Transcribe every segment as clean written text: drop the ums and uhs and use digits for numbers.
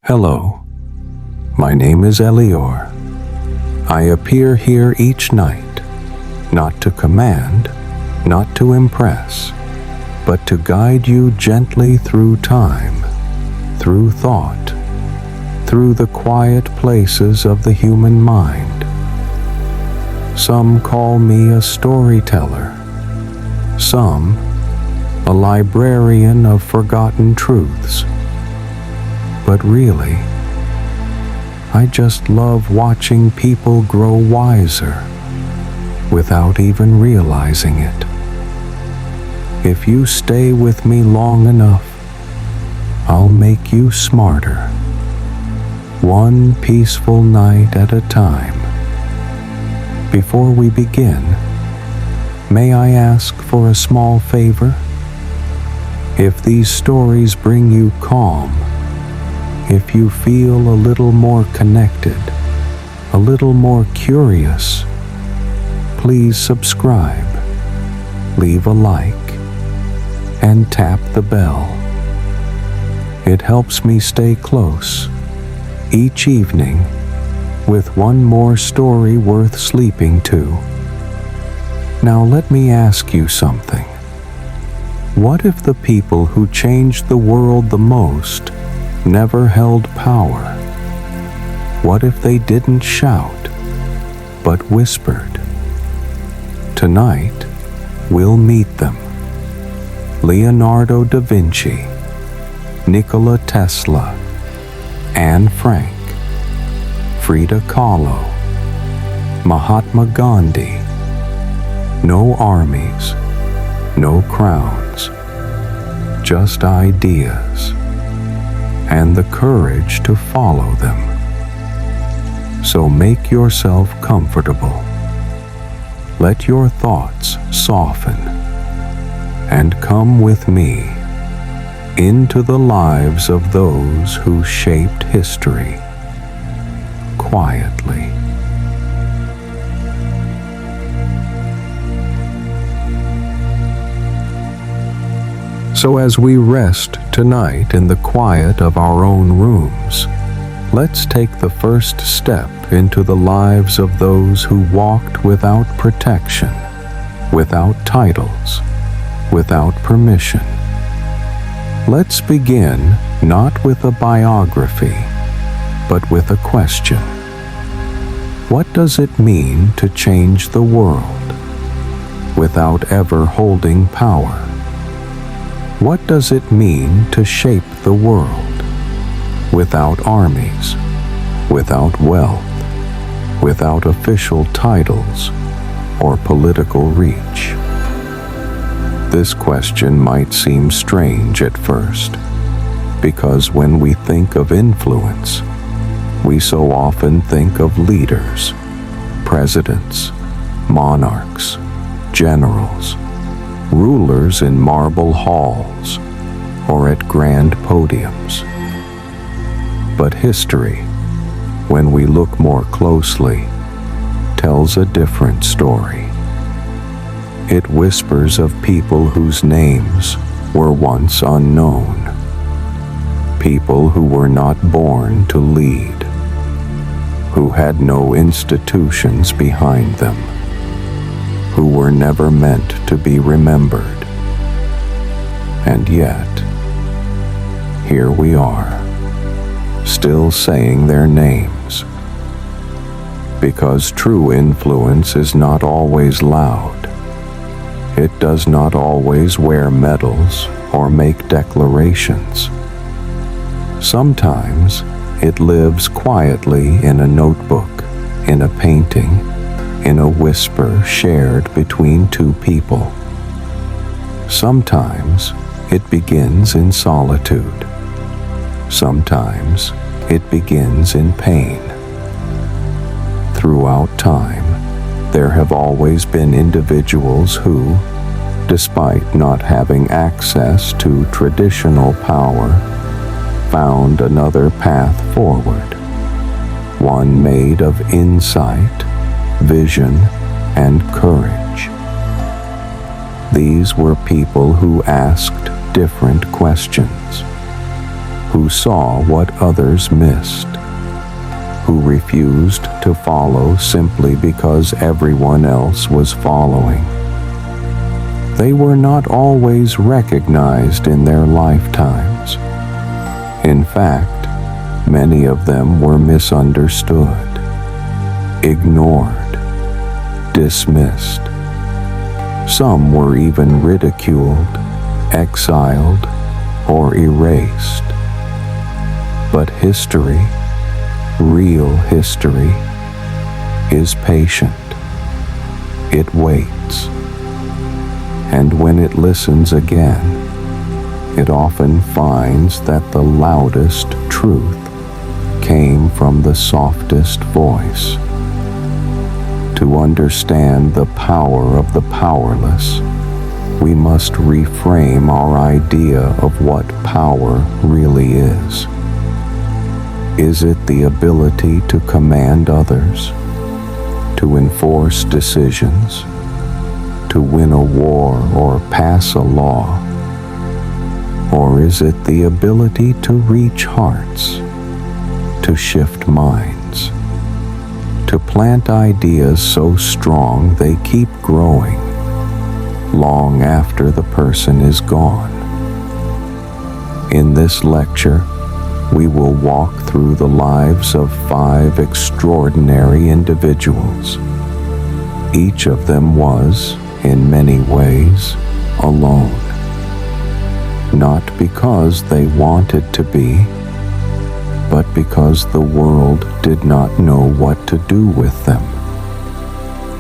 Hello, my name is Elior. I appear here each night, not to command, not to impress, but to guide you gently through time, through thought, through the quiet places of the human mind. Some call me a storyteller, some a librarian of forgotten truths. But really, I just love watching people grow wiser without even realizing it. If you stay with me long enough, I'll make you smarter, one peaceful night at a time. Before we begin, may I ask for a small favor? If these stories bring you calm, if you feel a little more connected, a little more curious, please subscribe, leave a like, and tap the bell. It helps me stay close each evening with one more story worth sleeping to. Now let me ask you something. What if the people who changed the world the most never held power? What if they didn't shout, but whispered? Tonight, we'll meet them. Leonardo da Vinci, Nikola Tesla, Anne Frank, Frida Kahlo, Mahatma Gandhi. No armies, no crowns, just ideas, and the courage to follow them. So make yourself comfortable. Let your thoughts soften, and come with me into the lives of those who shaped history quietly. So as we rest tonight in the quiet of our own rooms, let's take the first step into the lives of those who walked without protection, without titles, without permission. Let's begin not with a biography, but with a question. What does it mean to change the world without ever holding power? What does it mean to shape the world without armies, without wealth, without official titles or political reach? This question might seem strange at first, because when we think of influence, we so often think of leaders, presidents, monarchs, generals, rulers in marble halls or at grand podiums. But history, when we look more closely, tells a different story. It whispers of people whose names were once unknown, people who were not born to lead, who had no institutions behind them, who were never meant to be remembered. And yet, here we are, still saying their names. Because true influence is not always loud. It does not always wear medals or make declarations. Sometimes it lives quietly in a notebook, in a painting, in a whisper shared between two people. Sometimes it begins in solitude. Sometimes it begins in pain. Throughout time, there have always been individuals who, despite not having access to traditional power, found another path forward, one made of insight, vision, and courage. These were people who asked different questions. who saw what others missed, who refused to follow simply because everyone else was following. They were not always recognized in their lifetimes. In fact, many of them were misunderstood, ignored, dismissed. Some were even ridiculed, exiled, or erased. But history, real history, is patient. It waits. And when it listens again, it often finds that the loudest truth came from the softest voice. To understand the power of the powerless, we must reframe our idea of what power really is. Is it the ability to command others, to enforce decisions, to win a war or pass a law? Or is it the ability to reach hearts, to shift minds, to plant ideas so strong they keep growing long after the person is gone? In this lecture, we will walk through the lives of 5 extraordinary individuals. Each of them was, in many ways, alone. Not because they wanted to be, but because the world did not know what to do with them.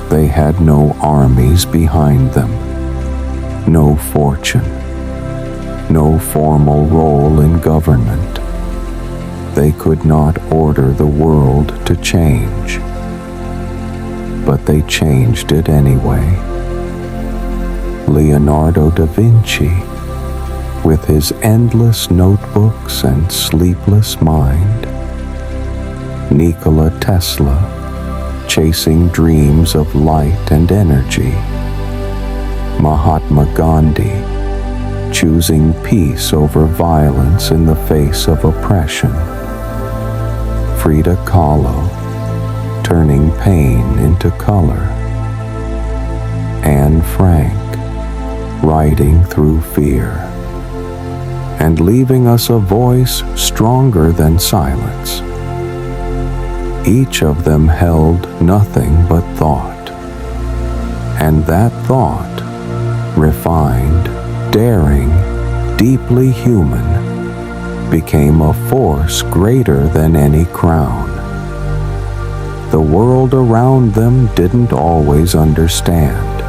They had no armies behind them, no fortune, no formal role in government. They could not order the world to change, but they changed it anyway. Leonardo da Vinci, with his endless notebooks and sleepless mind. Nikola Tesla, chasing dreams of light and energy. Mahatma Gandhi, choosing peace over violence in the face of oppression. Frida Kahlo, turning pain into color. Anne Frank, riding through fear, and leaving us a voice stronger than silence. Each of them held nothing but thought, and that thought, refined, daring, deeply human, became a force greater than any crown. The world around them didn't always understand.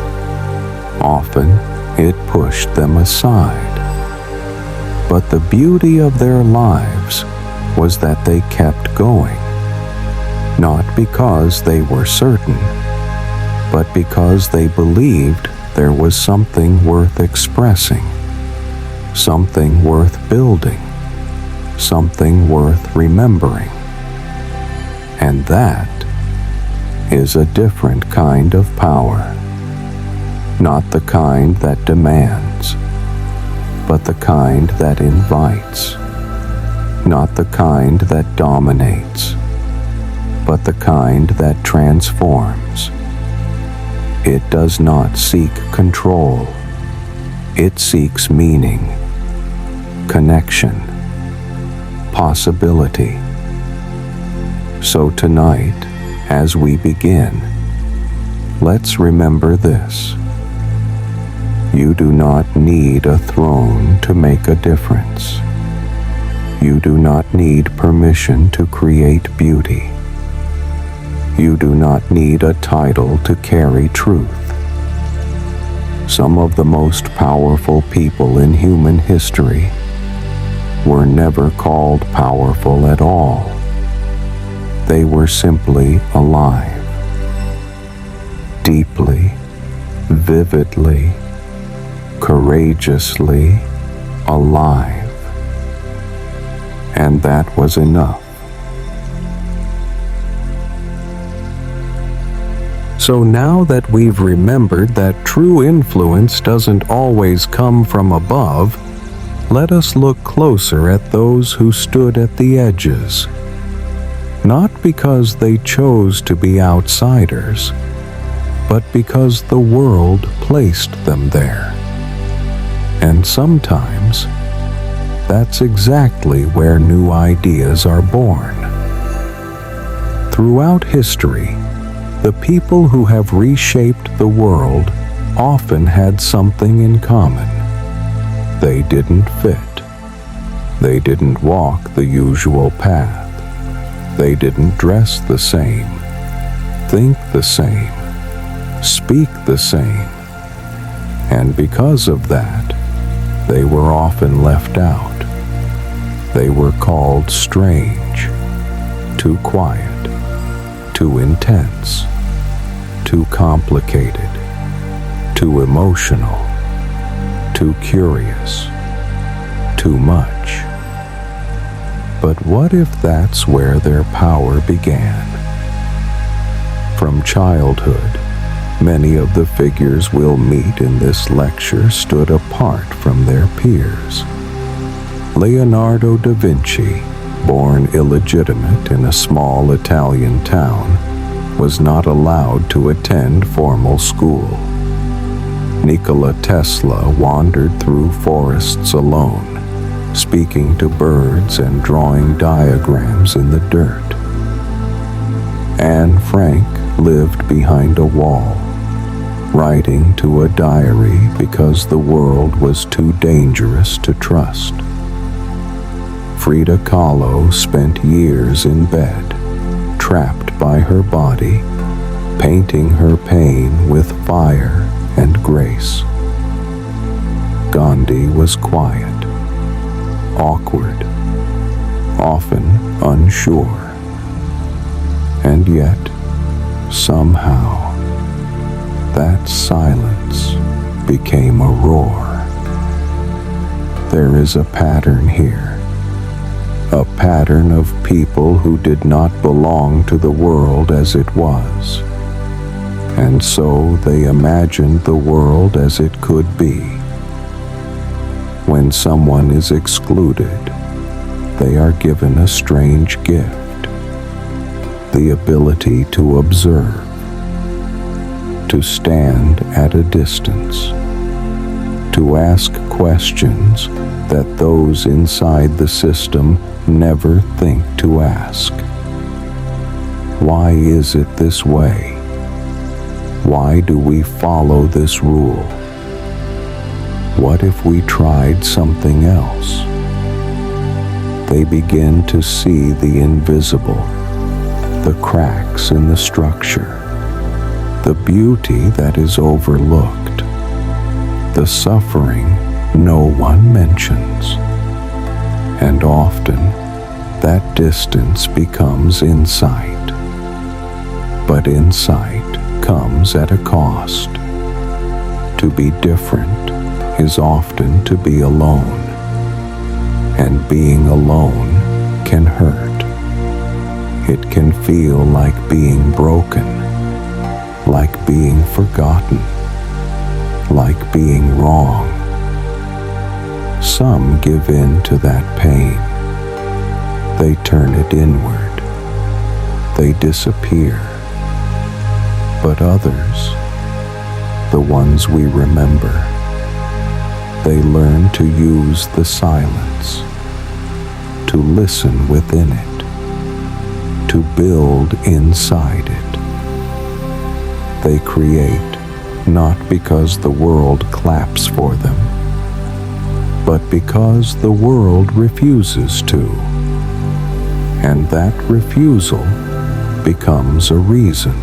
Often, it pushed them aside. But the beauty of their lives was that they kept going, not because they were certain, but because they believed there was something worth expressing, something worth building, something worth remembering. And that is a different kind of power, not the kind that demands, but the kind that invites, not the kind that dominates, but the kind that transforms. It does not seek control. It seeks meaning, connection, possibility. So tonight, as we begin, let's remember this. You do not need a throne to make a difference. You do not need permission to create beauty. You do not need a title to carry truth. Some of the most powerful people in human history were never called powerful at all. They were simply alive, deeply, vividly, courageously alive. And that was enough. So now that we've remembered that true influence doesn't always come from above, let us look closer at those who stood at the edges, not because they chose to be outsiders, but because the world placed them there. And sometimes, that's exactly where new ideas are born. Throughout history, the people who have reshaped the world often had something in common. They didn't fit. They didn't walk the usual path. They didn't dress the same, think the same, speak the same. And because of that, they were often left out. They were called strange, too quiet, too intense, too complicated, too emotional, too curious, too much. But what if that's where their power began? From childhood, many of the figures we'll meet in this lecture stood apart from their peers. Leonardo da Vinci, born illegitimate in a small Italian town, was not allowed to attend formal school. Nikola Tesla wandered through forests alone, speaking to birds and drawing diagrams in the dirt. Anne Frank lived behind a wall, writing to a diary because the world was too dangerous to trust. Frida Kahlo spent years in bed, trapped by her body, painting her pain with fire and grace. Gandhi was quiet, awkward, often unsure. And yet, somehow, that silence became a roar. There is a pattern here, a pattern of people who did not belong to the world as it was, and so they imagined the world as it could be. When someone is excluded, they are given a strange gift, the ability to observe, to stand at a distance, to ask questions that those inside the system never think to ask. Why is it this way? Why do we follow this rule? What if we tried something else? They begin to see the invisible, the cracks in the structure, the beauty that is overlooked, the suffering no one mentions. And often, that distance becomes insight. But insight comes at a cost. To be different is often to be alone, and being alone can hurt. It can feel like being broken, like being forgotten, like being wrong. Some give in to that pain. They turn it inward. They disappear. But others, the ones we remember, they learn to use the silence, to listen within it, to build inside it. They create not because the world claps for them, but because the world refuses to. And that refusal becomes a reason,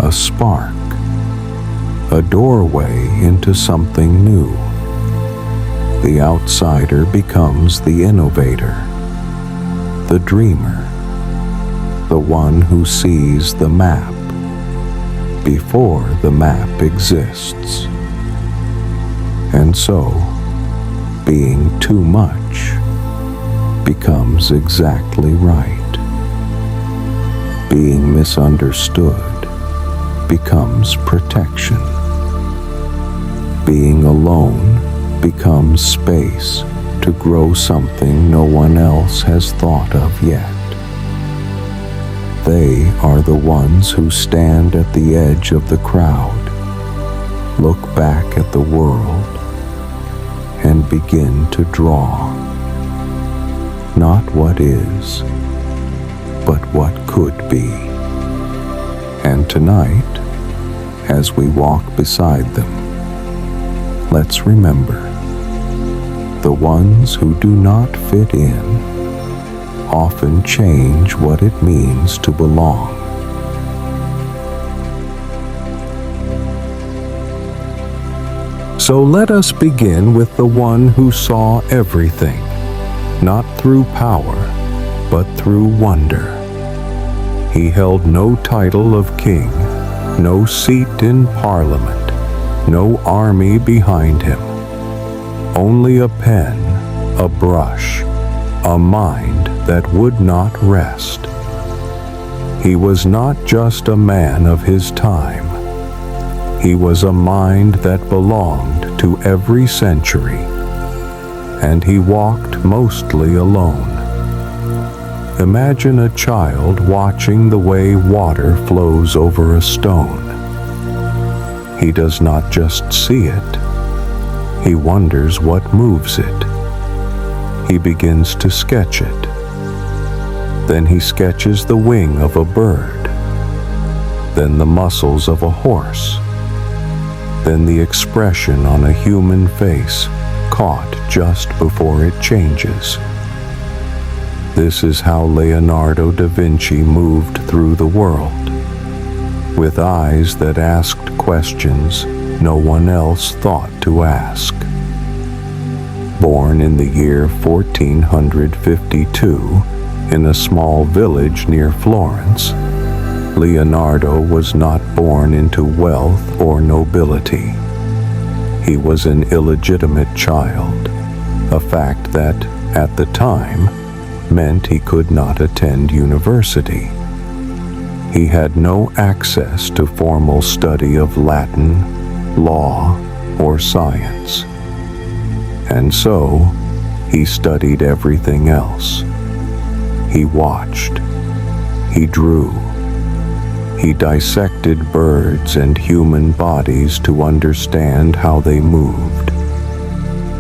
a spark, a doorway into something new. The outsider becomes the innovator, the dreamer, the one who sees the map before the map exists. And so, being too much becomes exactly right. Being misunderstood becomes protection. Being alone becomes space to grow something no one else has thought of yet. They are the ones who stand at the edge of the crowd, look back at the world, and begin to draw. Not what is, but what could be. And tonight, as we walk beside them, let's remember, the ones who do not fit in often change what it means to belong. So let us begin with the one who saw everything, not through power, but through wonder. He held no title of king, no seat in parliament, no army behind him. Only a pen, a brush, a mind that would not rest. He was not just a man of his time. He was a mind that belonged to every century, and he walked mostly alone. Imagine a child watching the way water flows over a stone. He does not just see it. He wonders what moves it. He begins to sketch it. Then he sketches the wing of a bird, then the muscles of a horse, then the expression on a human face caught just before it changes. This is how Leonardo da Vinci moved through the world, with eyes that asked questions no one else thought to ask. Born in the year 1452 in a small village near Florence, Leonardo was not born into wealth or nobility. He was an illegitimate child, a fact that, at the time, meant he could not attend university. He had no access to formal study of Latin, law, or science. And so, he studied everything else. He watched. He drew. He dissected birds and human bodies to understand how they moved.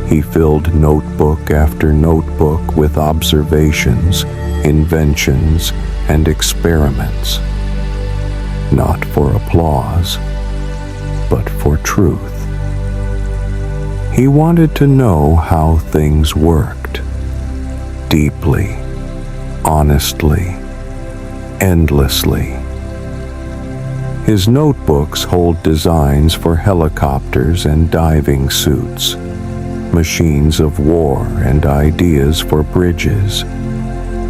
He filled notebook after notebook with observations, inventions, and experiments. Not for applause, but for truth. He wanted to know how things worked, deeply, honestly, endlessly. His notebooks hold designs for helicopters and diving suits, machines of war and ideas for bridges,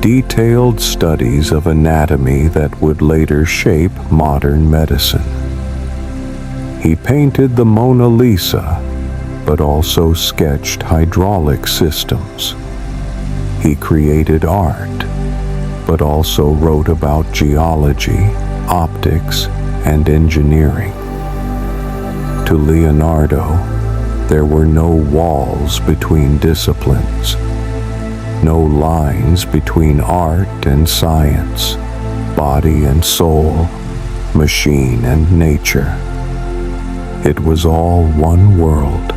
detailed studies of anatomy that would later shape modern medicine. He painted the Mona Lisa, but also sketched hydraulic systems. He created art, but also wrote about geology, optics, and engineering. To Leonardo, there were no walls between disciplines, no lines between art and science, body and soul, machine and nature. It was all one world,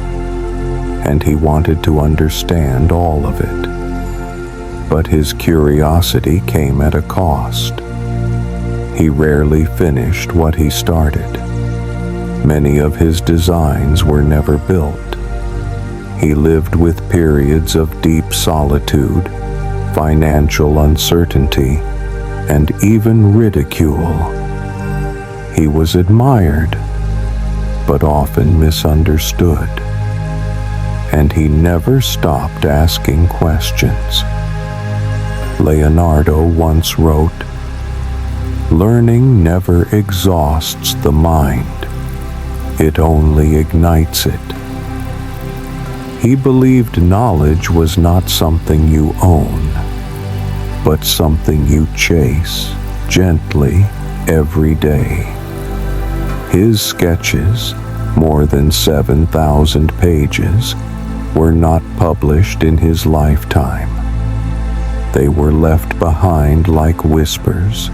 and he wanted to understand all of it. But his curiosity came at a cost. He rarely finished what he started. Many of his designs were never built. He lived with periods of deep solitude, financial uncertainty, and even ridicule. He was admired, but often misunderstood. And he never stopped asking questions. Leonardo once wrote, "Learning never exhausts the mind. It only ignites it." He believed knowledge was not something you own, but something you chase gently every day. His sketches, more than 7,000 pages, were not published in his lifetime. They were left behind like whispers,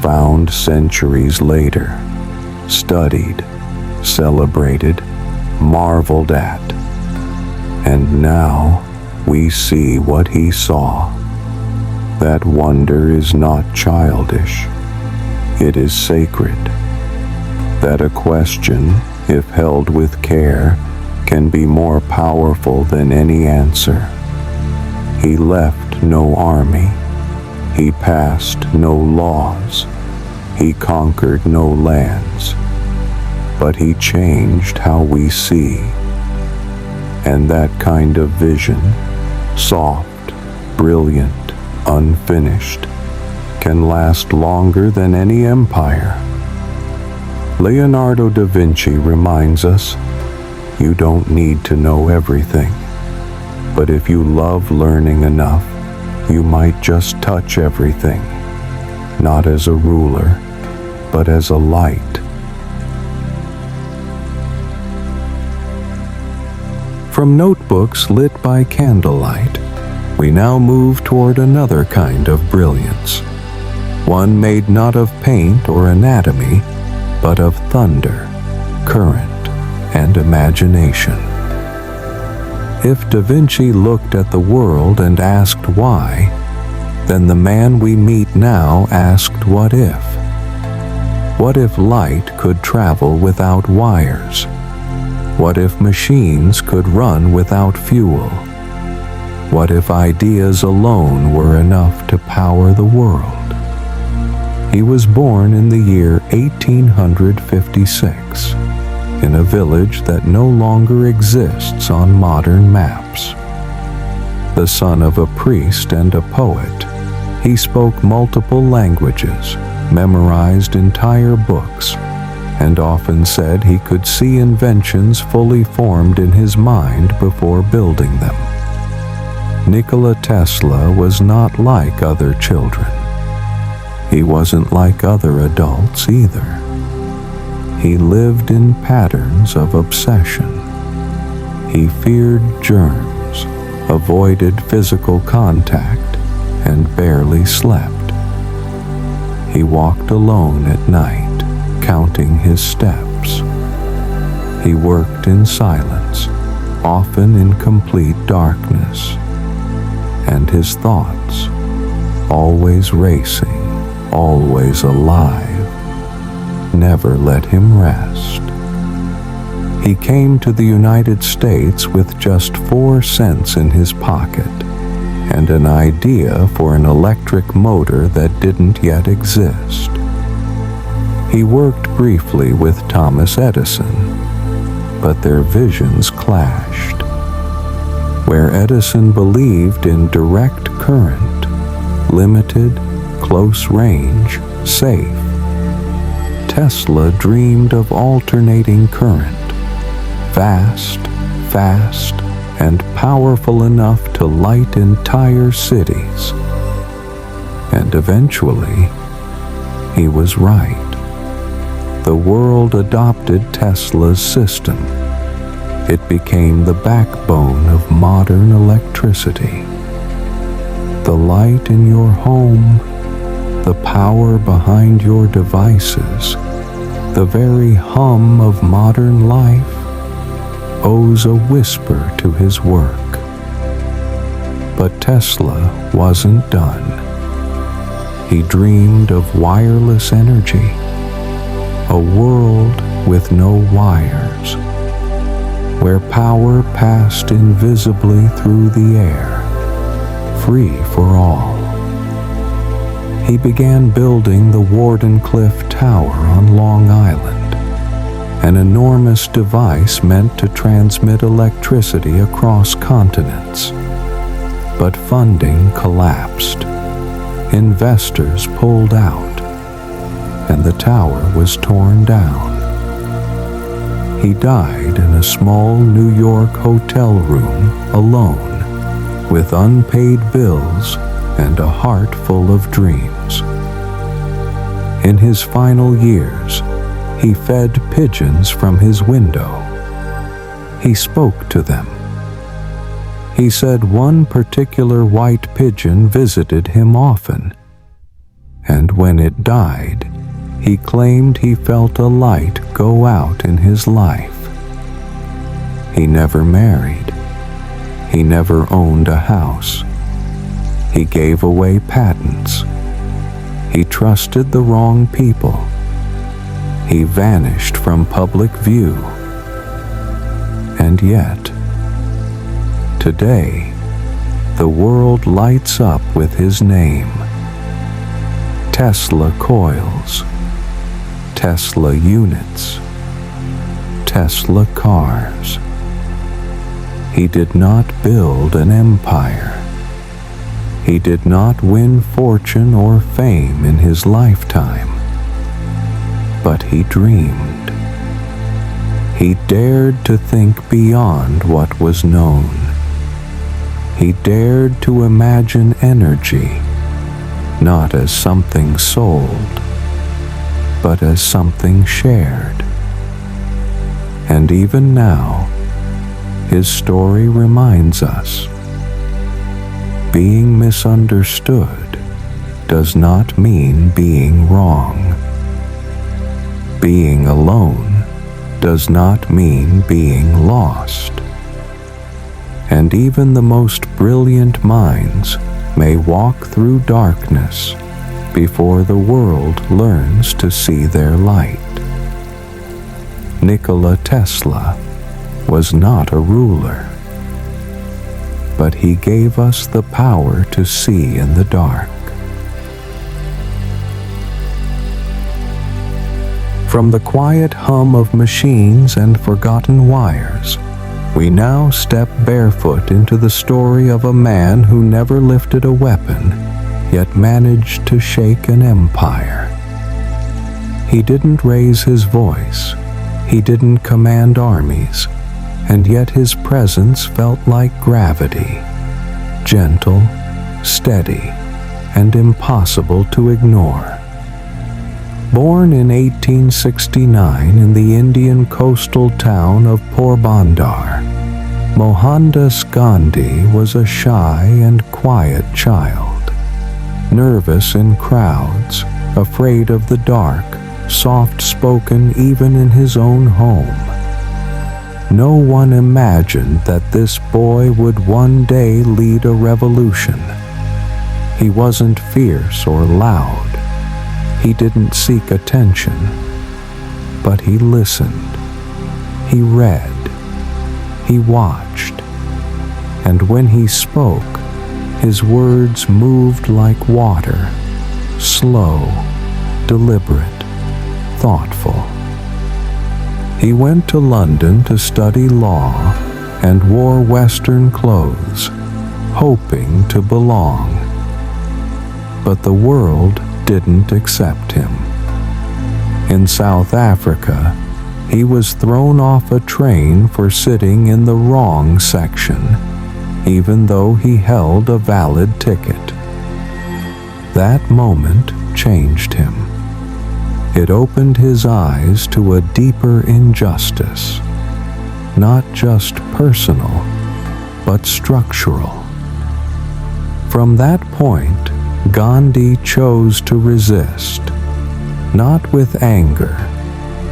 found centuries later, studied, celebrated, marveled at. And now we see what he saw. That wonder is not childish. It is sacred. That a question, if held with care, can be more powerful than any answer. He left no army. He passed no laws. He conquered no lands. But he changed how we see. And that kind of vision, soft, brilliant, unfinished, can last longer than any empire. Leonardo da Vinci reminds us, you don't need to know everything, but if you love learning enough, you might just touch everything, not as a ruler, but as a light. From notebooks lit by candlelight, we now move toward another kind of brilliance, one made not of paint or anatomy, but of thunder, current, and imagination. If Da Vinci looked at the world and asked why, then the man we meet now asked what if? What if light could travel without wires? What if machines could run without fuel? What if ideas alone were enough to power the world? He was born in the year 1856, in a village that no longer exists on modern maps. The son of a priest and a poet, he spoke multiple languages, memorized entire books, and often said he could see inventions fully formed in his mind before building them. Nikola Tesla was not like other children. He wasn't like other adults either. He lived in patterns of obsession. He feared germs, avoided physical contact, and barely slept. He walked alone at night, counting his steps. He worked in silence, often in complete darkness. And his thoughts, always racing, always alive, never let him rest. He came to the United States with just 4 cents in his pocket and an idea for an electric motor that didn't yet exist. He worked briefly with Thomas Edison, but their visions clashed. Where Edison believed in direct current, limited, close range, safe, Tesla dreamed of alternating current, fast, and powerful enough to light entire cities. And eventually, he was right. The world adopted Tesla's system. It became the backbone of modern electricity. The light in your home, the power behind your devices, the very hum of modern life owes a whisper to his work. But Tesla wasn't done. He dreamed of wireless energy, a world with no wires, where power passed invisibly through the air, free for all. He began building the Wardenclyffe Tower on Long Island, an enormous device meant to transmit electricity across continents. But funding collapsed. Investors pulled out, and the tower was torn down. He died in a small New York hotel room alone, with unpaid bills and a heart full of dreams. In his final years, he fed pigeons from his window. He spoke to them, He said one particular white pigeon visited him often, and when it died, he claimed he felt a light go out in his life. He never married. He never owned a house. He gave away patents. He trusted the wrong people. He vanished from public view. And yet, today, the world lights up with his name. Tesla coils, Tesla units, Tesla cars. He did not build an empire. He did not win fortune or fame in his lifetime, but he dreamed. He dared to think beyond what was known. He dared to imagine energy, not as something sold, but as something shared. And even now, his story reminds us, being misunderstood does not mean being wrong. Being alone does not mean being lost. And even the most brilliant minds may walk through darkness before the world learns to see their light. Nikola Tesla was not a ruler, but he gave us the power to see in the dark. From the quiet hum of machines and forgotten wires, we now step barefoot into the story of a man who never lifted a weapon, yet managed to shake an empire. He didn't raise his voice, he didn't command armies, and yet his presence felt like gravity, gentle, steady, and impossible to ignore. Born in 1869 in the Indian coastal town of Porbandar, Mohandas Gandhi was a shy and quiet child, nervous in crowds, afraid of the dark, soft-spoken even in his own home. No one imagined that this boy would one day lead a revolution. He wasn't fierce or loud. He didn't seek attention, but he listened. He read. He watched. And when he spoke, his words moved like water, slow, deliberate, thoughtful. He went to London to study law and wore Western clothes, hoping to belong. But the world didn't accept him. In South Africa, he was thrown off a train for sitting in the wrong section, even though he held a valid ticket. That moment changed him. It opened his eyes to a deeper injustice, not just personal, but structural. From that point, Gandhi chose to resist, not with anger,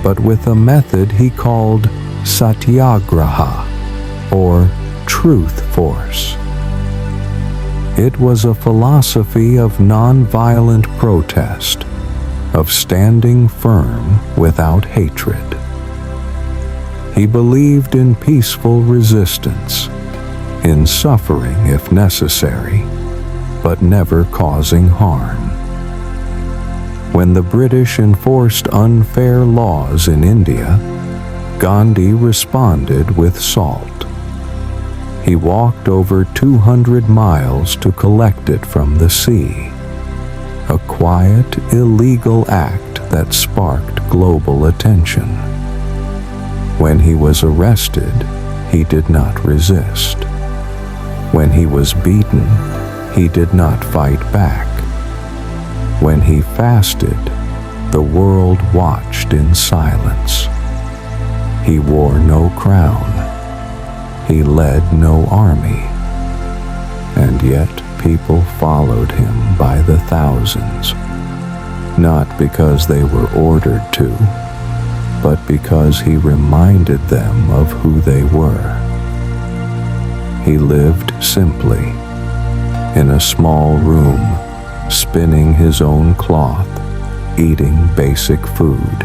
but with a method he called satyagraha, or truth force. It was a philosophy of nonviolent protest, of standing firm without hatred. He believed in peaceful resistance, in suffering if necessary, but never causing harm. When the British enforced unfair laws in India, Gandhi responded with salt. He walked over 200 miles to collect it from the sea, a quiet, illegal act that sparked global attention. When he was arrested, he did not resist. When he was beaten, he did not fight back. When he fasted, the world watched in silence. He wore no crown. He led no army. And yet people followed him by the thousands, not because they were ordered to, but because he reminded them of who they were. He lived simply, in a small room, spinning his own cloth, eating basic food.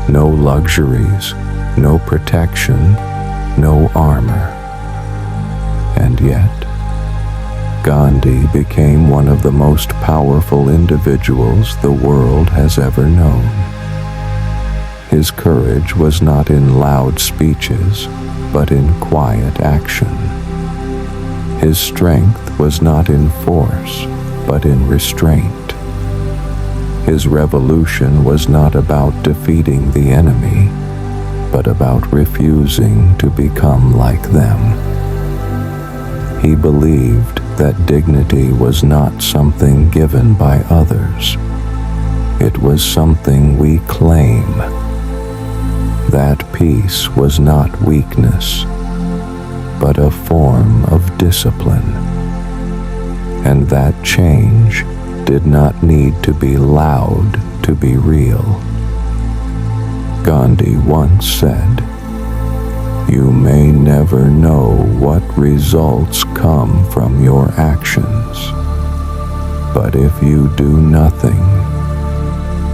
No luxuries, no protection, no armor. And yet, Gandhi became one of the most powerful individuals the world has ever known. His courage was not in loud speeches, but in quiet action. His strength was not in force, but in restraint. His revolution was not about defeating the enemy, but about refusing to become like them. He believed that dignity was not something given by others. It was something we claim. That peace was not weakness, but a form of discipline. And that change did not need to be loud to be real. Gandhi once said, "You may never know what results come from your actions, but if you do nothing,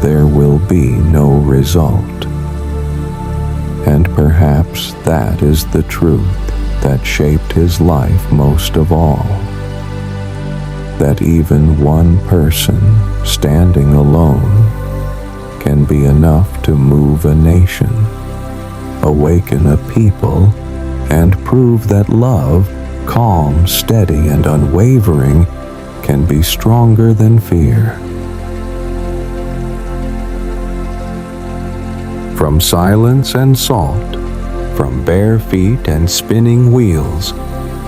there will be no result." And perhaps that is the truth that shaped his life most of all. That even one person standing alone can be enough to move a nation, awaken a people, and prove that love, calm, steady, and unwavering, can be stronger than fear. From silence and salt, from bare feet and spinning wheels,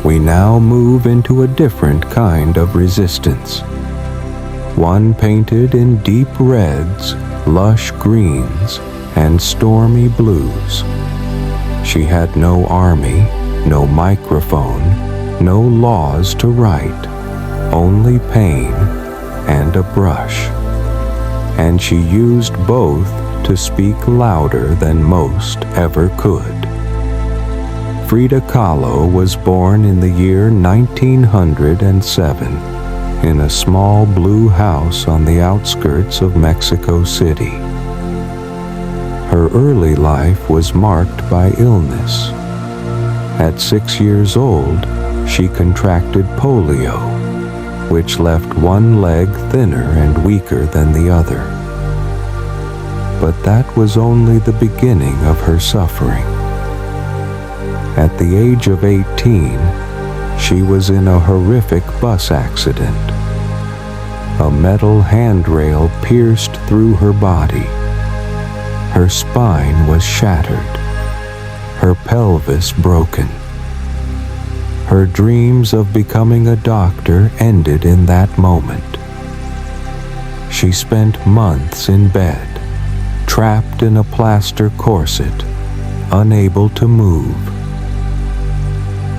we now move into a different kind of resistance. One painted in deep reds, lush greens, and stormy blues. She had no army, no microphone, no laws to write, only pain and a brush. And she used both to speak louder than most ever could. Frida Kahlo was born in the year 1907 in a small blue house on the outskirts of Mexico City. Her early life was marked by illness. At 6 years old, she contracted polio, which left one leg thinner and weaker than the other. But that was only the beginning of her suffering. At the age of 18, she was in a horrific bus accident. A metal handrail pierced through her body. Her spine was shattered, her pelvis broken. Her dreams of becoming a doctor ended in that moment. She spent months in bed, trapped in a plaster corset, unable to move.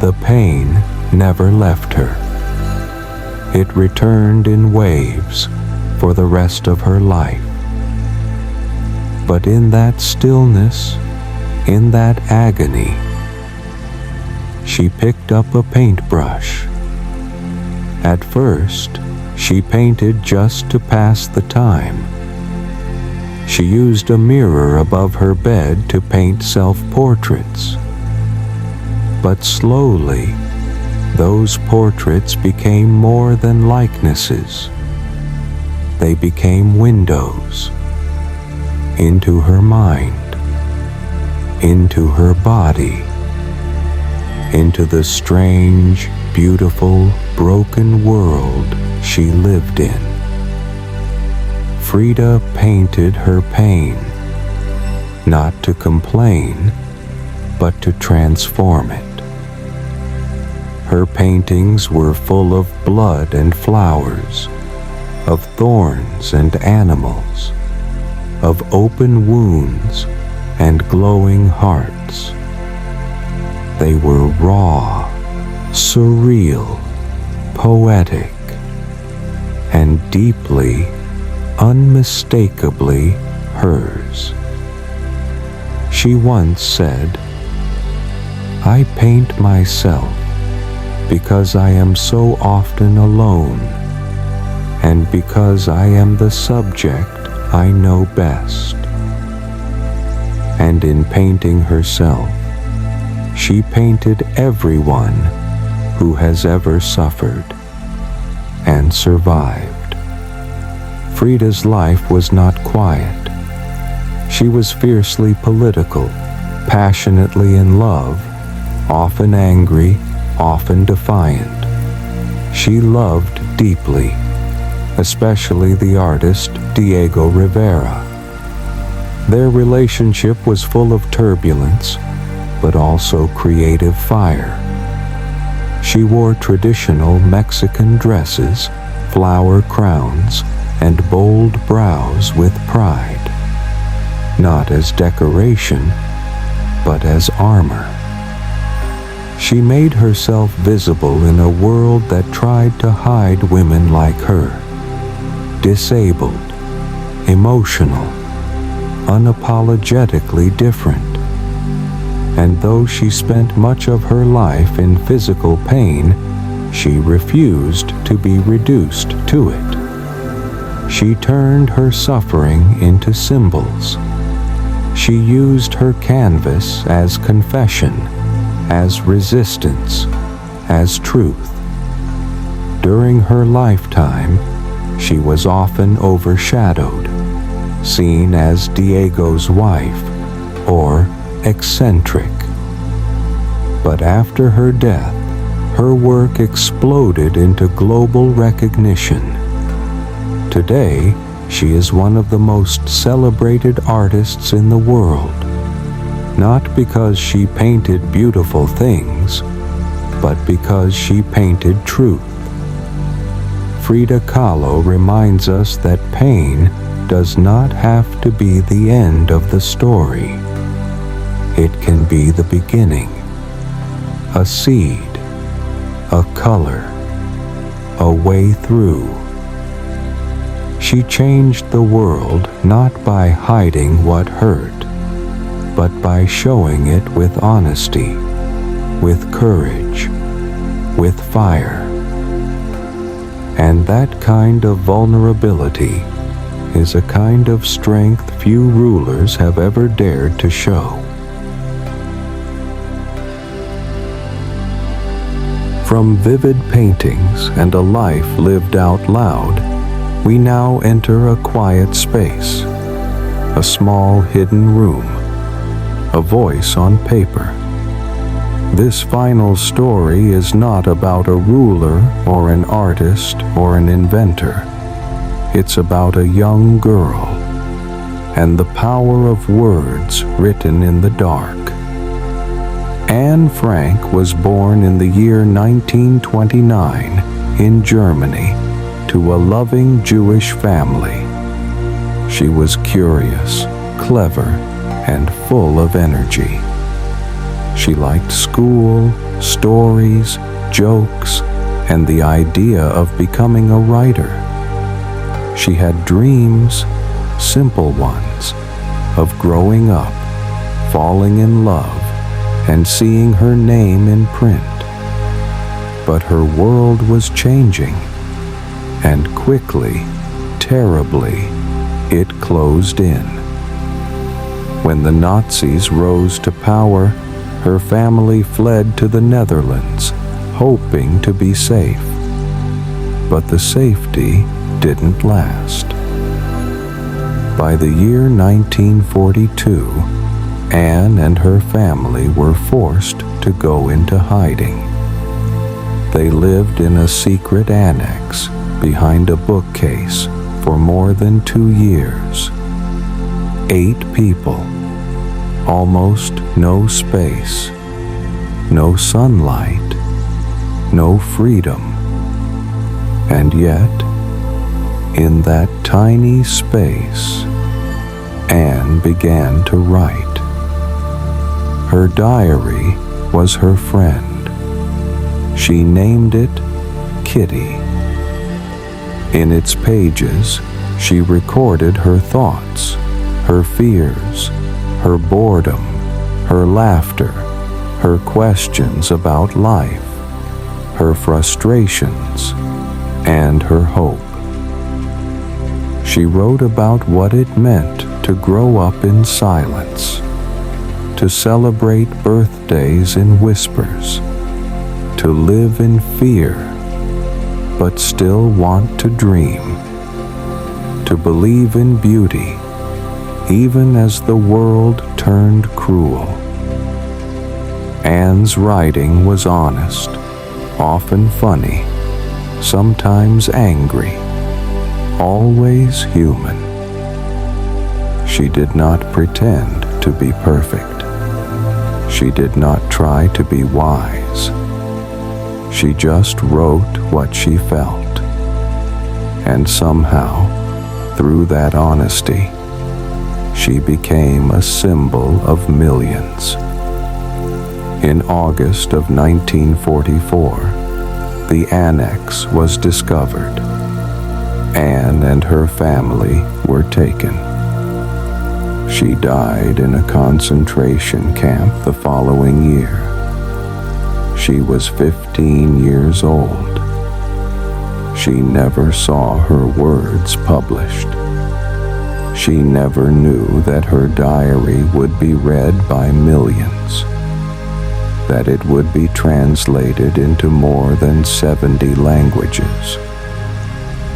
The pain never left her. It returned in waves for the rest of her life. But in that stillness, in that agony, she picked up a paintbrush. At first, she painted just to pass the time. She used a mirror above her bed to paint self-portraits. But slowly, those portraits became more than likenesses. They became windows into her mind, into her body, into the strange, beautiful, broken world she lived in. Frida painted her pain, not to complain, but to transform it. Her paintings were full of blood and flowers, of thorns and animals, of open wounds and glowing hearts. They were raw, surreal, poetic, and deeply, unmistakably hers. She once said, "I paint myself because I am so often alone, and because I am the subject I know best." And in painting herself, she painted everyone who has ever suffered and survived. Frida's life was not quiet. She was fiercely political, passionately in love, often angry, often defiant. She loved deeply, especially the artist Diego Rivera. Their relationship was full of turbulence, but also creative fire. She wore traditional Mexican dresses, flower crowns, and bold brows with pride, not as decoration, but as armor. She made herself visible in a world that tried to hide women like her, disabled, emotional, unapologetically different. And though she spent much of her life in physical pain, she refused to be reduced to it. She turned her suffering into symbols. She used her canvas as confession, as resistance, as truth. During her lifetime, she was often overshadowed, seen as Diego's wife or eccentric. But after her death, her work exploded into global recognition. Today, she is one of the most celebrated artists in the world, not because she painted beautiful things, but because she painted truth. Frida Kahlo reminds us that pain does not have to be the end of the story. It can be the beginning, a seed, a color, a way through. She changed the world not by hiding what hurt, but by showing it with honesty, with courage, with fire. And that kind of vulnerability is a kind of strength few rulers have ever dared to show. From vivid paintings and a life lived out loud, we now enter a quiet space, a small hidden room, a voice on paper. This final story is not about a ruler or an artist or an inventor. It's about a young girl and the power of words written in the dark. Anne Frank was born in the year 1929 in Germany to a loving Jewish family. She was curious, clever, and full of energy. She liked school, stories, jokes, and the idea of becoming a writer. She had dreams, simple ones, of growing up, falling in love, and seeing her name in print. But her world was changing, and quickly, terribly, it closed in. When the Nazis rose to power, her family fled to the Netherlands, hoping to be safe. But the safety didn't last. By the year 1942, Anne and her family were forced to go into hiding. They lived in a secret annex behind a bookcase for more than 2 years. 8 people, almost no space, no sunlight, no freedom. And yet, in that tiny space, Anne began to write. Her diary was her friend. She named it Kitty. In its pages, she recorded her thoughts, her fears, her boredom, her laughter, her questions about life, her frustrations, and her hope. She wrote about what it meant to grow up in silence, to celebrate birthdays in whispers, to live in fear, but still want to dream, to believe in beauty, even as the world turned cruel. Anne's writing was honest, often funny, sometimes angry, always human. She did not pretend to be perfect. She did not try to be wise. She just wrote what she felt. And somehow, through that honesty, she became a symbol of millions. In August of 1944, the annex was discovered. Anne and her family were taken. She died in a concentration camp the following year. She was 15 years old. She never saw her words published. She never knew that her diary would be read by millions, that it would be translated into more than 70 languages,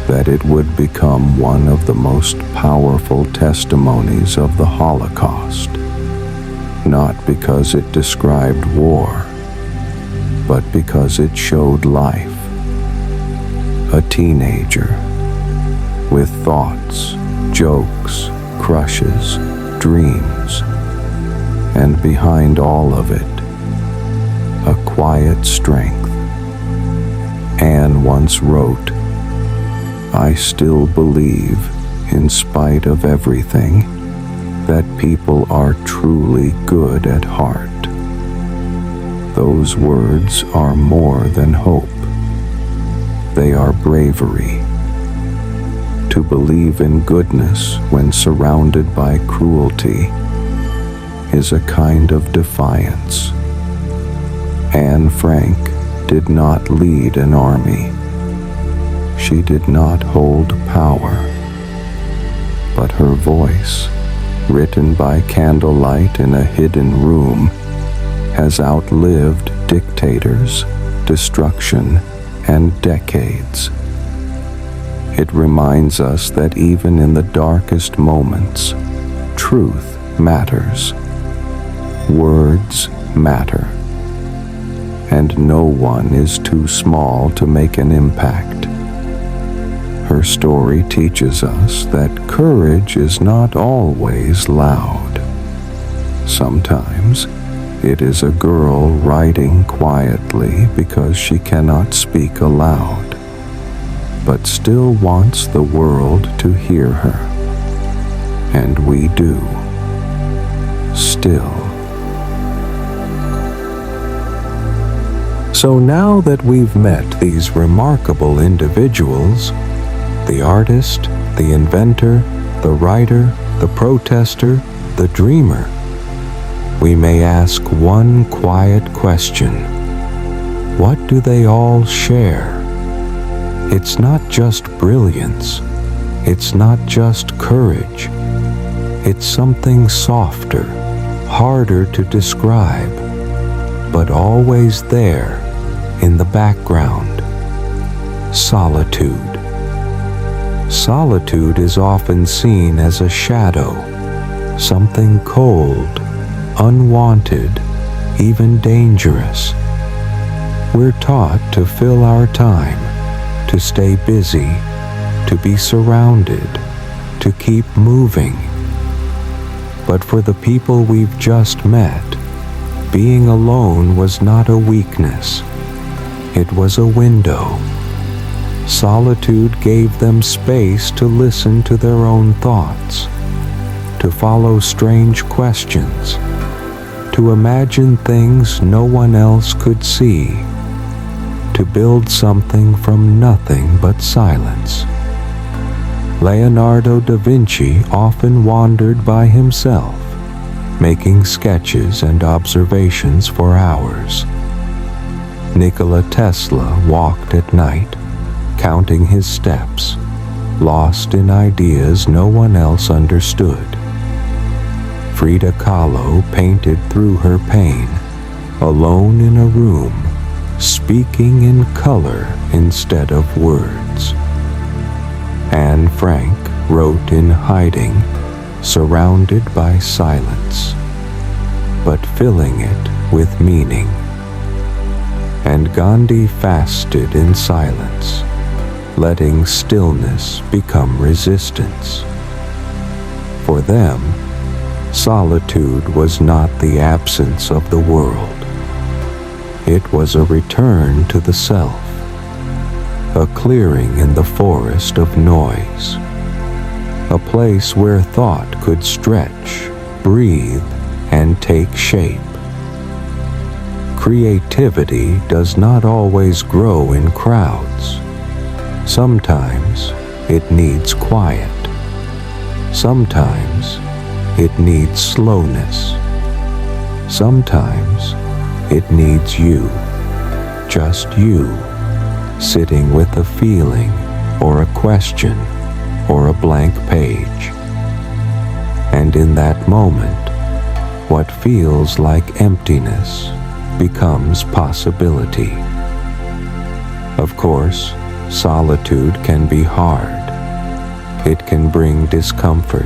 that it would become one of the most powerful testimonies of the Holocaust, not because it described war, but because it showed life. A teenager with thoughts, jokes, crushes, dreams, and behind all of it, a quiet strength. Anne once wrote, "I still believe, in spite of everything, that people are truly good at heart." Those words are more than hope. They are bravery. To believe in goodness when surrounded by cruelty is a kind of defiance. Anne Frank did not lead an army. She did not hold power. But her voice, written by candlelight in a hidden room, has outlived dictators, destruction, and decades. It reminds us that even in the darkest moments, truth matters. Words matter. And no one is too small to make an impact. Her story teaches us that courage is not always loud. Sometimes it is a girl writing quietly because she cannot speak aloud, but still wants the world to hear her. And we do. Still. So now that we've met these remarkable individuals, the artist, the inventor, the writer, the protester, the dreamer, we may ask one quiet question. What do they all share? It's not just brilliance. It's not just courage. It's something softer, harder to describe, but always there in the background. Solitude. Solitude is often seen as a shadow, something cold, unwanted, even dangerous. We're taught to fill our time, to stay busy, to be surrounded, to keep moving. But for the people we've just met, being alone was not a weakness. It was a window. Solitude gave them space to listen to their own thoughts, to follow strange questions, to imagine things no one else could see. to build something from nothing but silence. Leonardo da Vinci often wandered by himself, making sketches and observations for hours. Nikola Tesla walked at night, counting his steps, lost in ideas no one else understood. Frida Kahlo painted through her pain, alone in a room, speaking in color instead of words. Anne Frank wrote in hiding, surrounded by silence, but filling it with meaning. And Gandhi fasted in silence, letting stillness become resistance. For them, solitude was not the absence of the world. It was a return to the self, a clearing in the forest of noise, a place where thought could stretch, breathe, and take shape. Creativity does not always grow in crowds. Sometimes it needs quiet. Sometimes it needs slowness. Sometimes it needs you, just you, sitting with a feeling or a question or a blank page. And in that moment, what feels like emptiness becomes possibility. Of course, solitude can be hard. It can bring discomfort.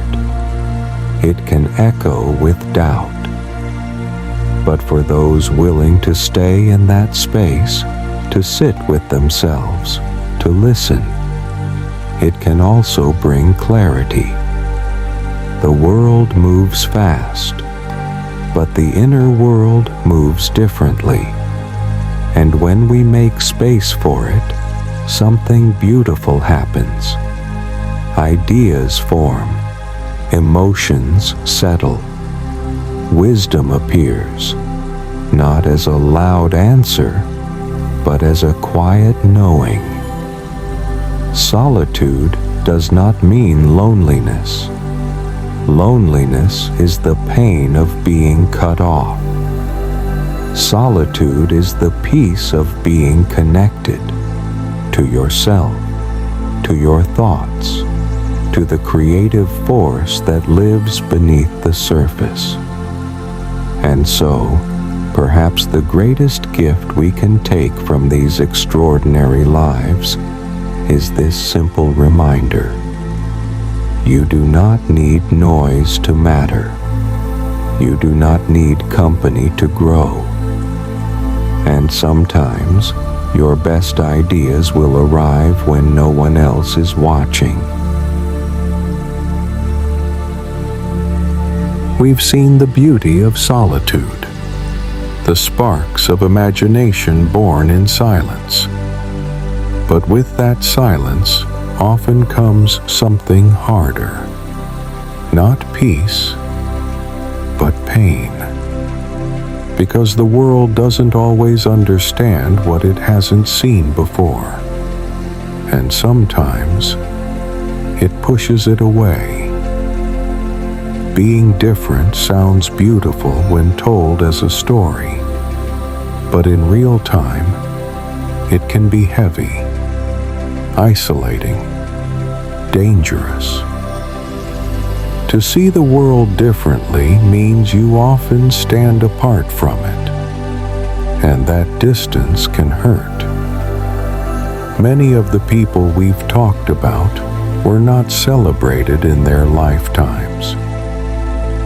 It can echo with doubt. But for those willing to stay in that space, to sit with themselves, to listen, it can also bring clarity. The world moves fast, but the inner world moves differently. And when we make space for it, something beautiful happens. Ideas form, emotions settle, wisdom appears, not as a loud answer, but as a quiet knowing. Solitude does not mean loneliness. Loneliness is the pain of being cut off. Solitude is the peace of being connected to yourself, to your thoughts, to the creative force that lives beneath the surface. And so, perhaps the greatest gift we can take from these extraordinary lives is this simple reminder. You do not need noise to matter. You do not need company to grow. And sometimes, your best ideas will arrive when no one else is watching. We've seen the beauty of solitude, the sparks of imagination born in silence. But with that silence often comes something harder. Not peace, but pain. Because the world doesn't always understand what it hasn't seen before. And sometimes it pushes it away. Being different sounds beautiful when told as a story, but in real time, it can be heavy, isolating, dangerous. To see the world differently means you often stand apart from it, and that distance can hurt. Many of the people we've talked about were not celebrated in their lifetimes.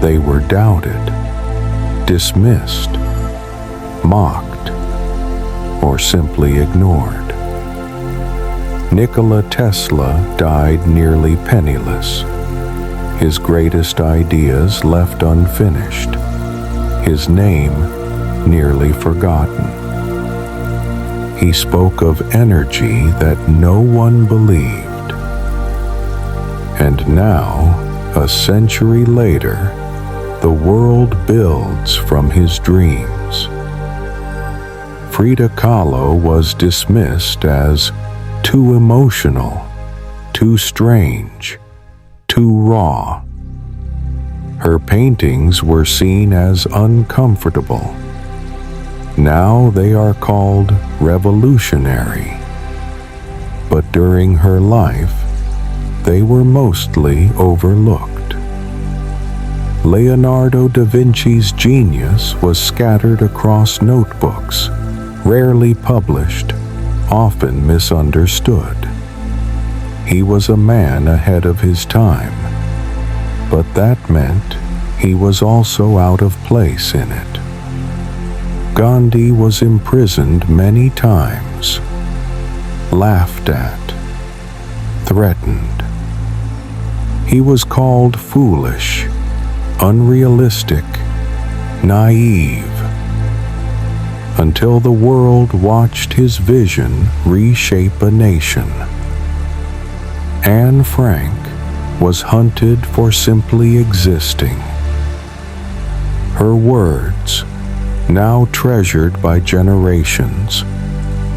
They were doubted, dismissed, mocked, or simply ignored. Nikola Tesla died nearly penniless, his greatest ideas left unfinished, his name nearly forgotten. He spoke of energy that no one believed. And now, a century later, the world builds from his dreams. Frida Kahlo was dismissed as too emotional, too strange, too raw. Her paintings were seen as uncomfortable. Now they are called revolutionary. But during her life, they were mostly overlooked. Leonardo da Vinci's genius was scattered across notebooks, rarely published, often misunderstood. He was a man ahead of his time, but that meant he was also out of place in it. Gandhi was imprisoned many times, laughed at, threatened. He was called foolish, unrealistic, naive, until the world watched his vision reshape a nation. Anne Frank was hunted for simply existing. Her words, now treasured by generations,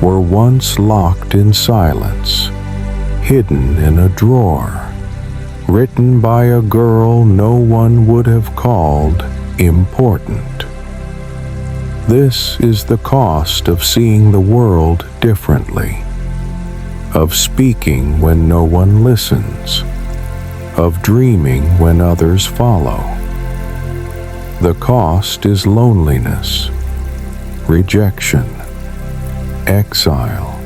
were once locked in silence, hidden in a drawer, written by a girl no one would have called important. This is the cost of seeing the world differently, of speaking when no one listens, of dreaming when others follow. The cost is loneliness, rejection, exile,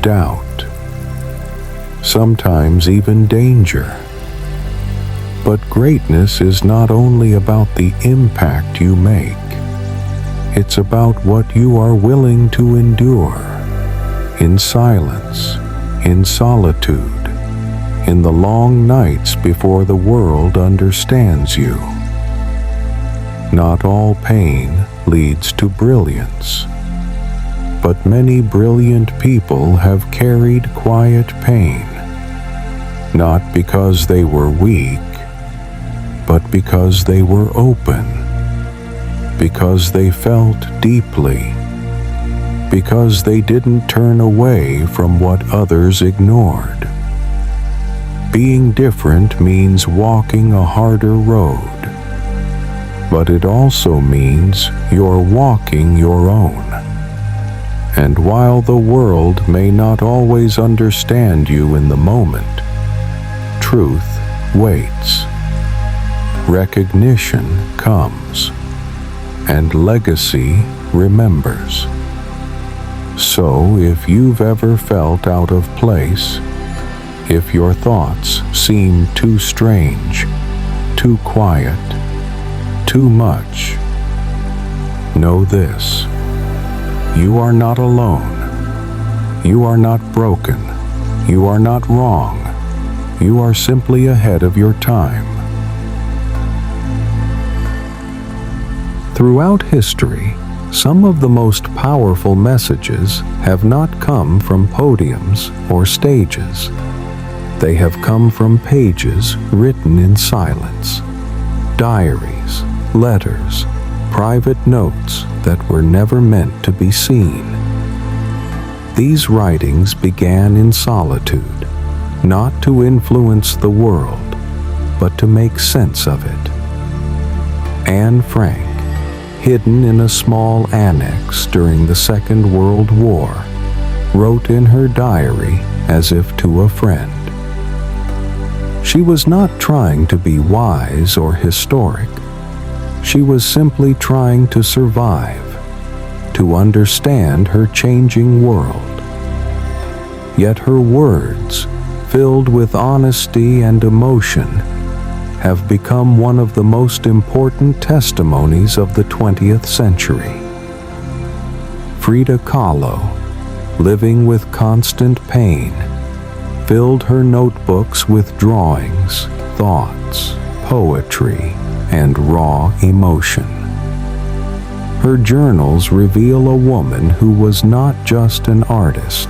doubt, sometimes even danger. But greatness is not only about the impact you make, it's about what you are willing to endure, in silence, in solitude, in the long nights before the world understands you. Not all pain leads to brilliance, but many brilliant people have carried quiet pain, not because they were weak, but because they were open, because they felt deeply, because they didn't turn away from what others ignored. Being different means walking a harder road, but it also means you're walking your own. And while the world may not always understand you in the moment, truth waits. Recognition comes, and legacy remembers. So if you've ever felt out of place, if your thoughts seem too strange, too quiet, too much, know this: you are not alone. You are not broken. You are not wrong. You are simply ahead of your time. Throughout history, some of the most powerful messages have not come from podiums or stages. They have come from pages written in silence, diaries, letters, private notes that were never meant to be seen. These writings began in solitude, not to influence the world, but to make sense of it. Anne Frank, hidden in a small annex during the Second World War, wrote in her diary as if to a friend. She was not trying to be wise or historic. She was simply trying to survive, to understand her changing world. Yet her words, filled with honesty and emotion, have become one of the most important testimonies of the 20th century. Frida Kahlo, living with constant pain, filled her notebooks with drawings, thoughts, poetry, and raw emotion. Her journals reveal a woman who was not just an artist,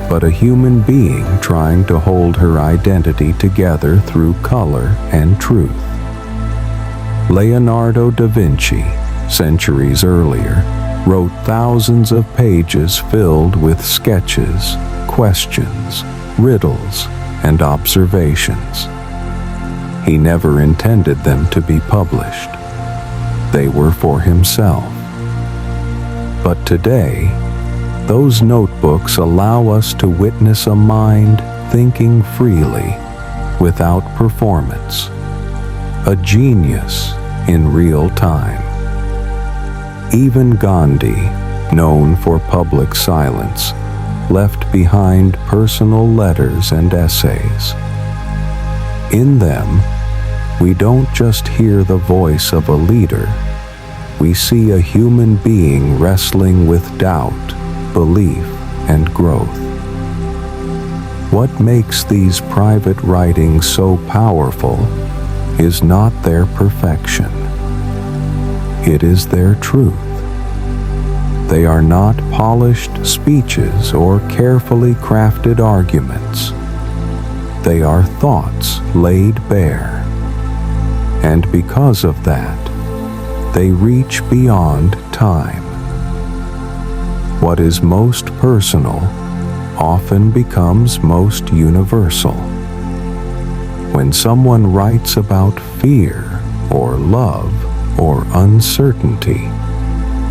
but a human being trying to hold her identity together through color and truth. Leonardo da Vinci, centuries earlier, wrote thousands of pages filled with sketches, questions, riddles, and observations. He never intended them to be published. They were for himself. But today, those notebooks allow us to witness a mind thinking freely, without performance, a genius in real time. Even Gandhi, known for public silence, left behind personal letters and essays. In them, we don't just hear the voice of a leader, we see a human being wrestling with doubt, belief, and growth. What makes these private writings so powerful is not their perfection. It is their truth. They are not polished speeches or carefully crafted arguments. They are thoughts laid bare. And because of that, they reach beyond time. What is most personal often becomes most universal. When someone writes about fear or love or uncertainty,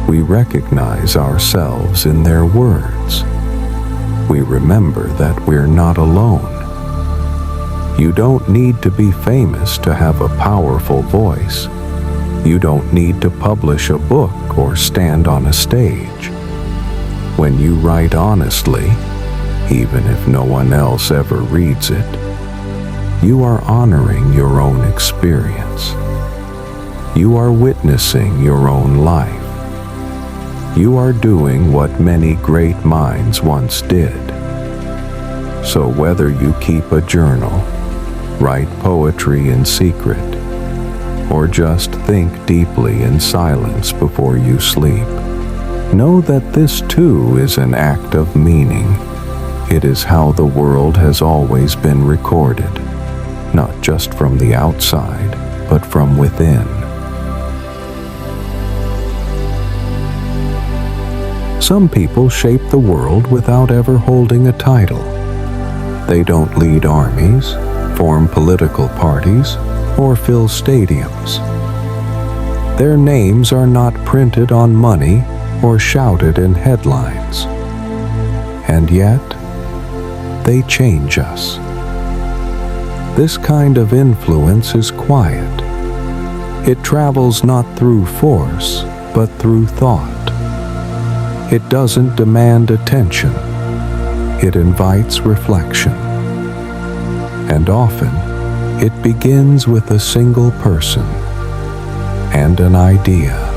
we recognize ourselves in their words. We remember that we're not alone. You don't need to be famous to have a powerful voice. You don't need to publish a book or stand on a stage. When you write honestly, even if no one else ever reads it, you are honoring your own experience. You are witnessing your own life. You are doing what many great minds once did. So whether you keep a journal, write poetry in secret, or just think deeply in silence before you sleep, know that this too is an act of meaning. It is how the world has always been recorded, not just from the outside, but from within. Some people shape the world without ever holding a title. They don't lead armies, form political parties, or fill stadiums. Their names are not printed on money or shouted in headlines. And yet, they change us. This kind of influence is quiet. It travels not through force, but through thought. It doesn't demand attention. It invites reflection. And often, it begins with a single person and an idea.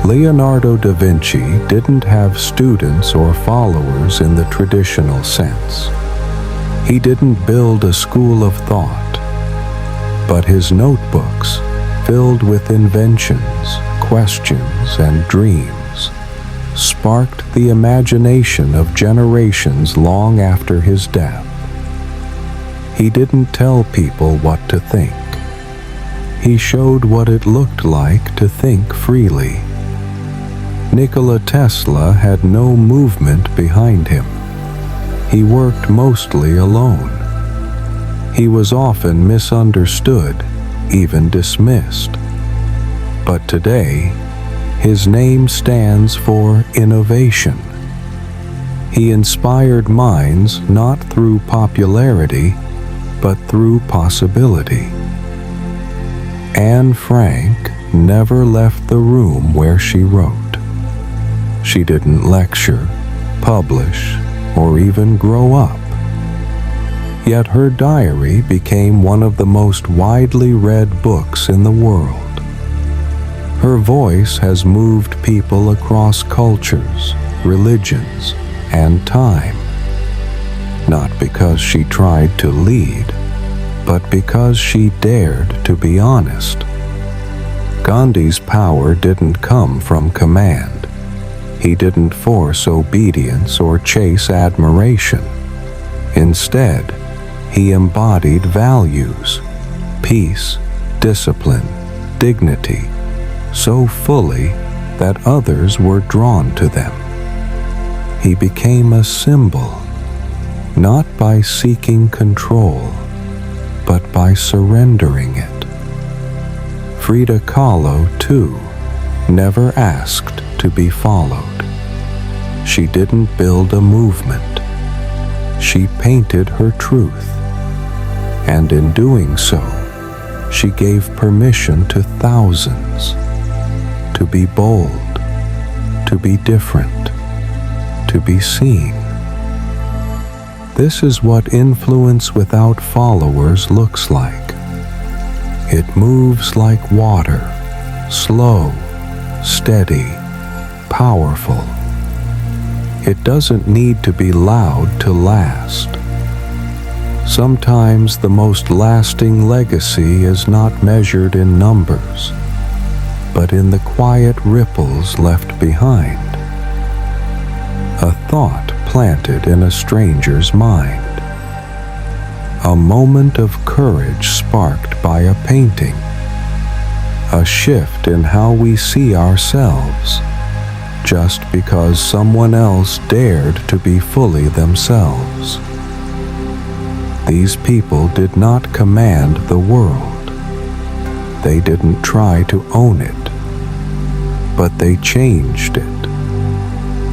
Leonardo da Vinci didn't have students or followers in the traditional sense. He didn't build a school of thought, but his notebooks, filled with inventions, questions, and dreams, sparked the imagination of generations long after his death. He didn't tell people what to think. He showed what it looked like to think freely. Nikola Tesla had no movement behind him. He worked mostly alone. He was often misunderstood, even dismissed. But today, his name stands for innovation. He inspired minds not through popularity, but through possibility. Anne Frank never left the room where she wrote. She didn't lecture, publish, or even grow up. Yet her diary became one of the most widely read books in the world. Her voice has moved people across cultures, religions, and time. Not because she tried to lead, but because she dared to be honest. Gandhi's power didn't come from command. He didn't force obedience or chase admiration. Instead, he embodied values, peace, discipline, dignity, so fully that others were drawn to them. He became a symbol, not by seeking control, but by surrendering it. Frida Kahlo, too, never asked to be followed. She didn't build a movement. She painted her truth, and in doing so, she gave permission to thousands to be bold, to be different, to be seen. This is what influence without followers looks like. It moves like water, slow, steady, powerful. It doesn't need to be loud to last. Sometimes the most lasting legacy is not measured in numbers, but in the quiet ripples left behind. A thought planted in a stranger's mind. A moment of courage sparked by a painting. A shift in how we see ourselves, just because someone else dared to be fully themselves. These people did not command the world. They didn't try to own it, but they changed it,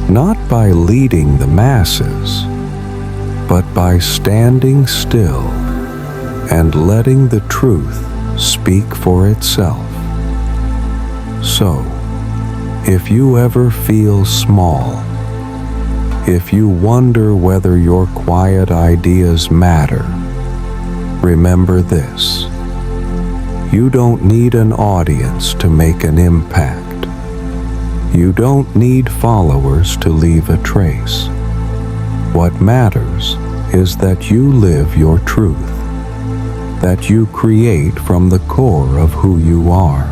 not by leading the masses, but by standing still and letting the truth speak for itself. So, if you ever feel small, if you wonder whether your quiet ideas matter, remember this. You don't need an audience to make an impact. You don't need followers to leave a trace. What matters is that you live your truth, that you create from the core of who you are.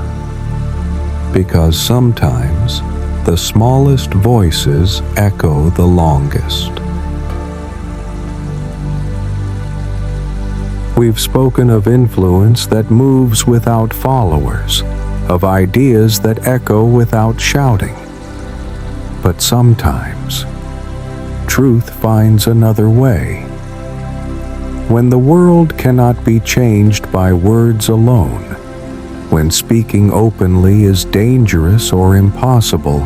Because sometimes the smallest voices echo the longest. We've spoken of influence that moves without followers, of ideas that echo without shouting. But sometimes, truth finds another way. When the world cannot be changed by words alone, when speaking openly is dangerous or impossible,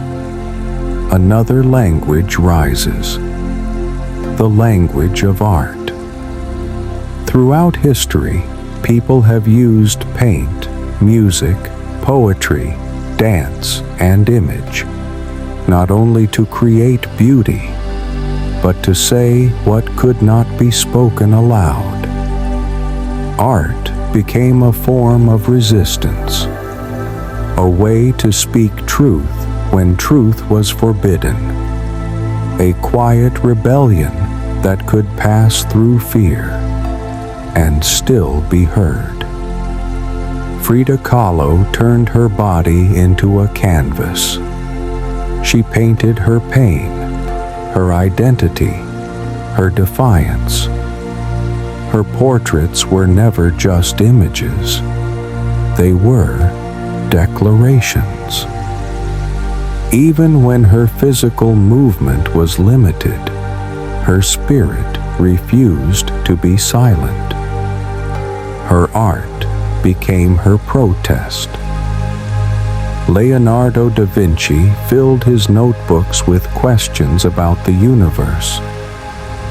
another language rises, the language of art. Throughout history, people have used paint, music, poetry, dance, and image, not only to create beauty, but to say what could not be spoken aloud. Art became a form of resistance, a way to speak truth when truth was forbidden, a quiet rebellion that could pass through fear and still be heard. Frida Kahlo turned her body into a canvas. She painted her pain, her identity, her defiance. Her portraits were never just images. They were declarations. Even when her physical movement was limited, her spirit refused to be silent. Her art became her protest. Leonardo da Vinci filled his notebooks with questions about the universe,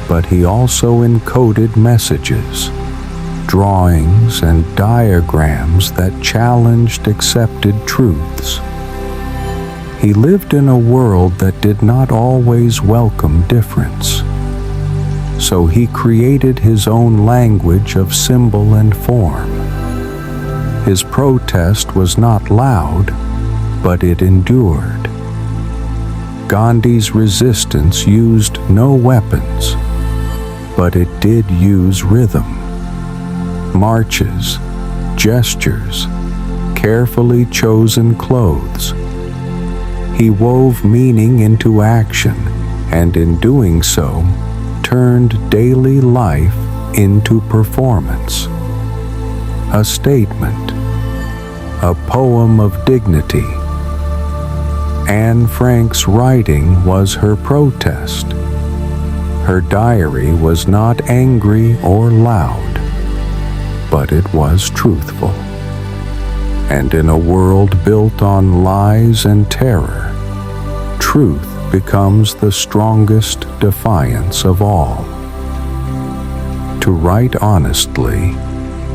but he also encoded messages, drawings, and diagrams that challenged accepted truths. He lived in a world that did not always welcome difference. So he created his own language of symbol and form. His protest was not loud, but it endured. Gandhi's resistance used no weapons, but it did use rhythm. Marches, gestures, carefully chosen clothes. He wove meaning into action, and in doing so, turned daily life into performance. A statement, a poem of dignity. Anne Frank's writing was her protest. Her diary was not angry or loud, but it was truthful. And in a world built on lies and terror, truth becomes the strongest defiance of all. To write honestly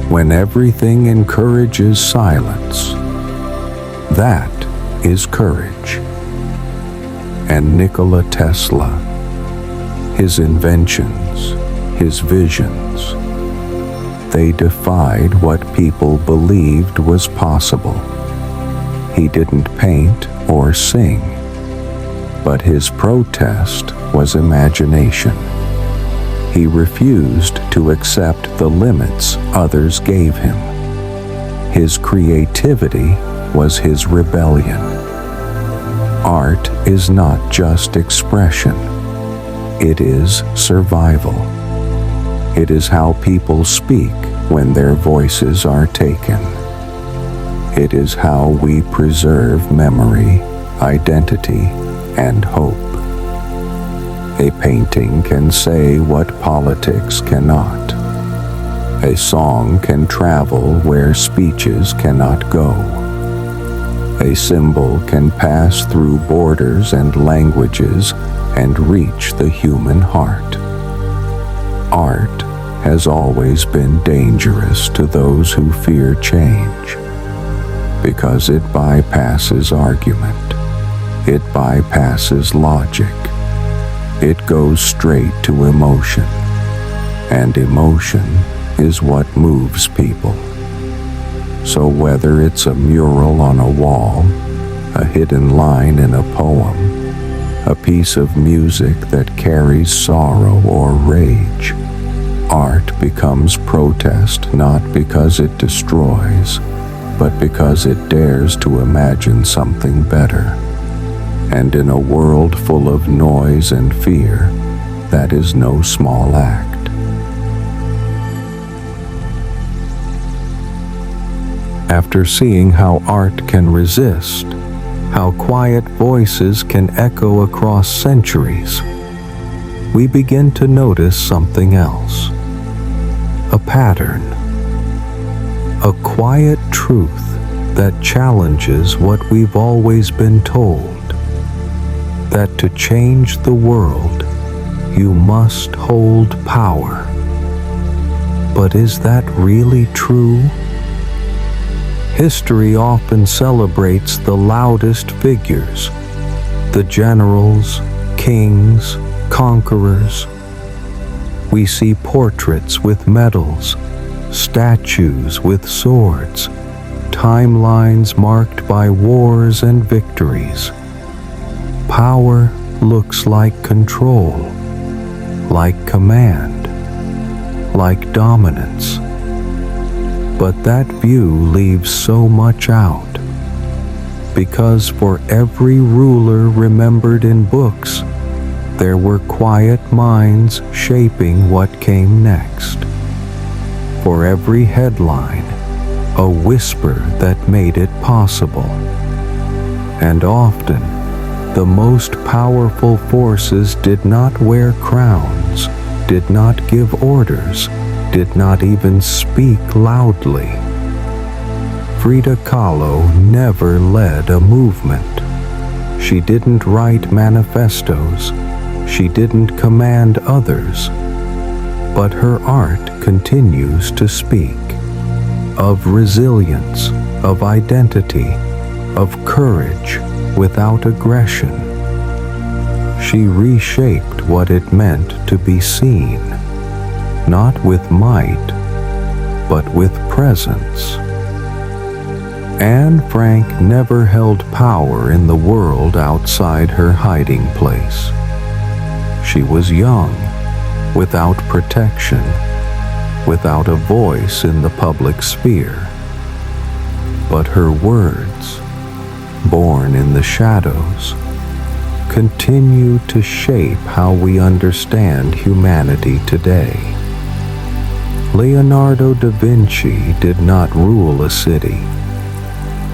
when everything encourages silence, that is courage. And Nikola Tesla, his inventions, his visions, they defied what people believed was possible. He didn't paint or sing, but his protest was imagination. He refused to accept the limits others gave him. His creativity was his rebellion. Art is not just expression. It is survival. It is how people speak when their voices are taken. It is how we preserve memory, identity, and hope. A painting can say what politics cannot. A song can travel where speeches cannot go. A symbol can pass through borders and languages and reach the human heart. Art has always been dangerous to those who fear change, because it bypasses argument, it bypasses logic, it goes straight to emotion, and emotion is what moves people. So whether it's a mural on a wall, a hidden line in a poem, a piece of music that carries sorrow or rage, art becomes protest not because it destroys, but because it dares to imagine something better. And in a world full of noise and fear, that is no small act. After seeing how art can resist, how quiet voices can echo across centuries, we begin to notice something else. A pattern. A quiet truth that challenges what we've always been told. That to change the world, you must hold power. But is that really true? History often celebrates the loudest figures, the generals, kings, conquerors. We see portraits with medals, statues with swords, timelines marked by wars and victories. Power looks like control, like command, like dominance. But that view leaves so much out, because for every ruler remembered in books, there were quiet minds shaping what came next. For every headline, a whisper that made it possible. And often, the most powerful forces did not wear crowns, did not give orders, did not even speak loudly. Frida Kahlo never led a movement. She didn't write manifestos. She didn't command others. But her art continues to speak of resilience, of identity, of courage without aggression. She reshaped what it meant to be seen, not with might, but with presence. Anne Frank never held power in the world outside her hiding place. She was young, without protection, without a voice in the public sphere. But her words, born in the shadows, continue to shape how we understand humanity today. Leonardo da Vinci did not rule a city.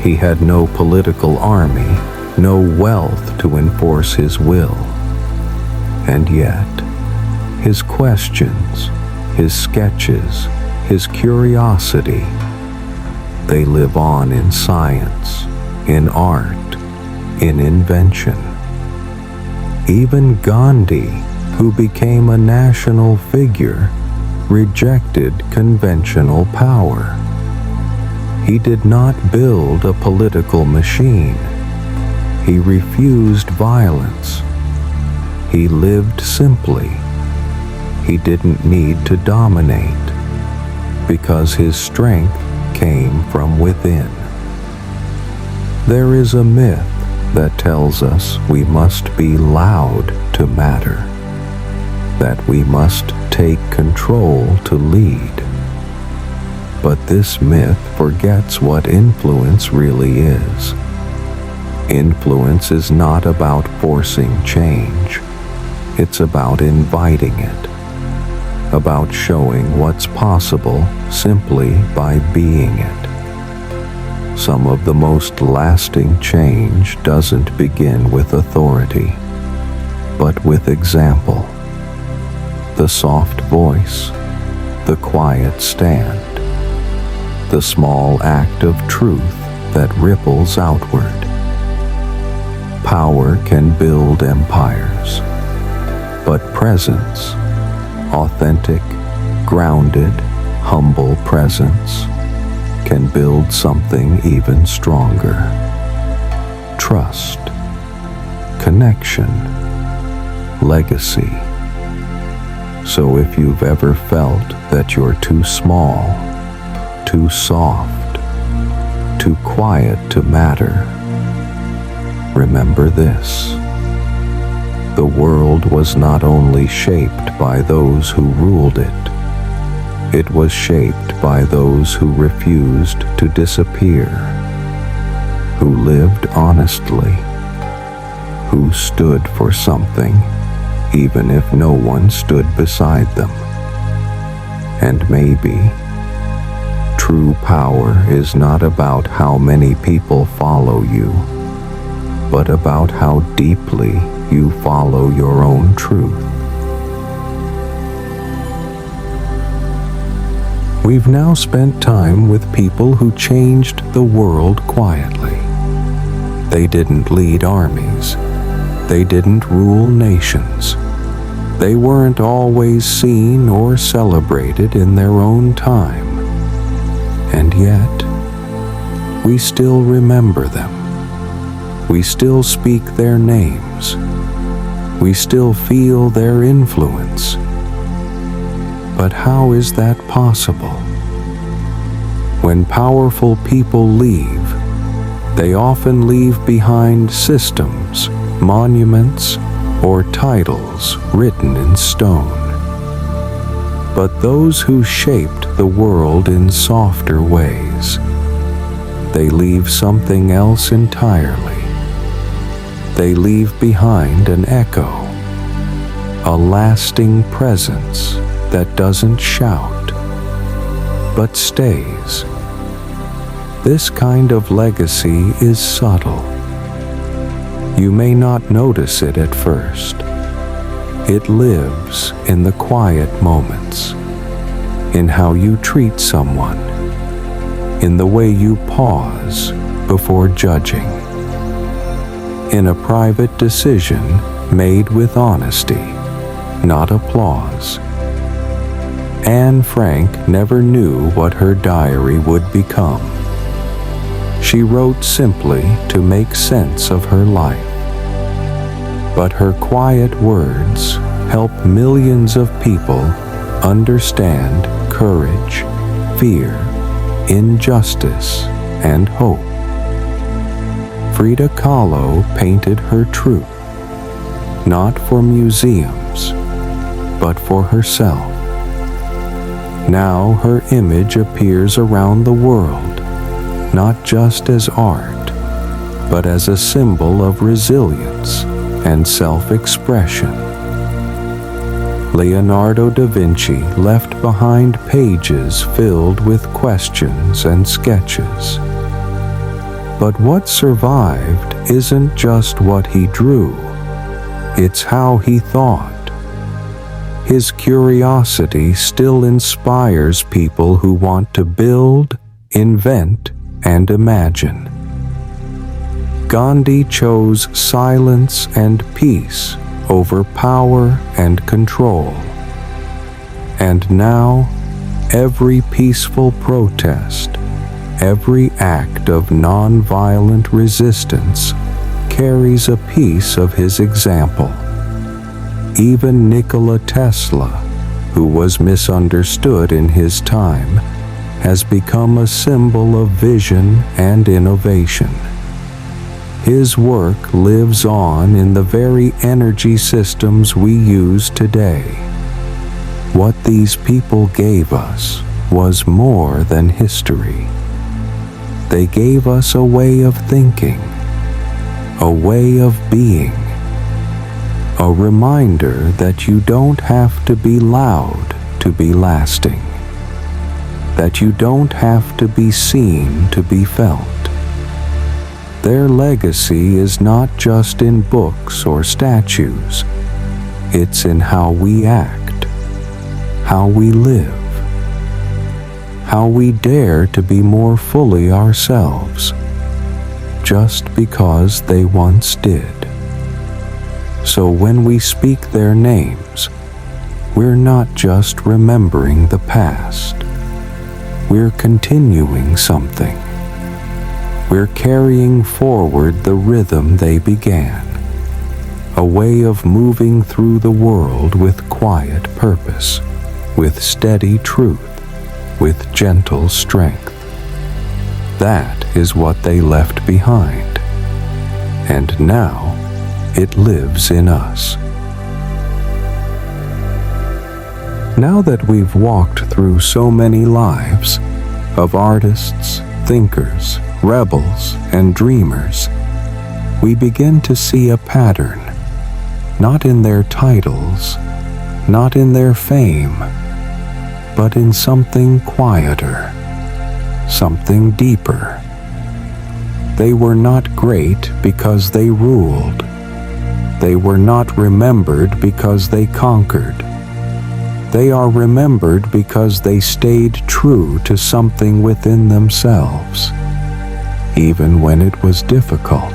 He had no political army, no wealth to enforce his will. And yet, his questions, his sketches, his curiosity, they live on in science, in art, in invention. Even Gandhi, who became a national figure, rejected conventional power. He did not build a political machine. He refused violence. He lived simply. He didn't need to dominate, because his strength came from within. There is a myth that tells us we must be loud to matter, that we must take control to lead. But this myth forgets what influence really is. Influence is not about forcing change. It's about inviting it, about showing what's possible simply by being it. Some of the most lasting change doesn't begin with authority, but with example. The soft voice, the quiet stand, the small act of truth that ripples outward. Power can build empires, but presence, authentic, grounded, humble presence, can build something even stronger. Trust, connection, legacy. So if you've ever felt that you're too small, too soft, too quiet to matter, remember this. The world was not only shaped by those who ruled it, it was shaped by those who refused to disappear, who lived honestly, who stood for something, even if no one stood beside them. And maybe true power is not about how many people follow you, but about how deeply you follow your own truth. We've now spent time with people who changed the world quietly. They didn't lead armies. They didn't rule nations. They weren't always seen or celebrated in their own time. And yet, we still remember them. We still speak their names. We still feel their influence. But how is that possible? When powerful people leave, they often leave behind systems, monuments, or titles written in stone. But those who shaped the world in softer ways, they leave something else entirely. They leave behind an echo, a lasting presence that doesn't shout, but stays. This kind of legacy is subtle. You may not notice it at first. It lives in the quiet moments, in how you treat someone, in the way you pause before judging, in a private decision made with honesty, not applause. Anne Frank never knew what her diary would become. She wrote simply to make sense of her life. But her quiet words help millions of people understand courage, fear, injustice, and hope. Frida Kahlo painted her truth, not for museums, but for herself. Now her image appears around the world, not just as art, but as a symbol of resilience and self-expression. Leonardo da Vinci left behind pages filled with questions and sketches. But what survived isn't just what he drew, it's how he thought. His curiosity still inspires people who want to build, invent, and imagine. Gandhi chose silence and peace over power and control. And now, every peaceful protest, every act of nonviolent resistance carries a piece of his example. Even Nikola Tesla, who was misunderstood in his time, has become a symbol of vision and innovation. His work lives on in the very energy systems we use today. What these people gave us was more than history. They gave us a way of thinking, a way of being, a reminder that you don't have to be loud to be lasting, that you don't have to be seen to be felt. Their legacy is not just in books or statues, it's in how we act, how we live, how we dare to be more fully ourselves, just because they once did. So when we speak their names, we're not just remembering the past. We're continuing something. We're carrying forward the rhythm they began, a way of moving through the world with quiet purpose, with steady truth, with gentle strength. That is what they left behind. And now, it lives in us. Now that we've walked through so many lives of artists, thinkers, rebels, and dreamers, we begin to see a pattern, not in their titles, not in their fame, but in something quieter, something deeper. They were not great because they ruled. They were not remembered because they conquered. They are remembered because they stayed true to something within themselves, even when it was difficult,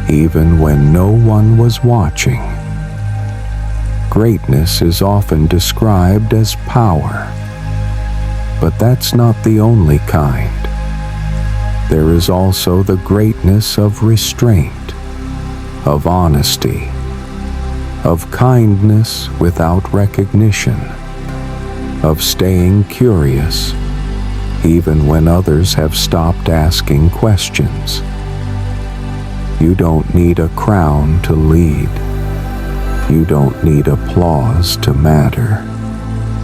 even when no one was watching. Greatness is often described as power, but that's not the only kind. There is also the greatness of restraint, of honesty, of kindness without recognition, of staying curious, even when others have stopped asking questions. You don't need a crown to lead. You don't need applause to matter.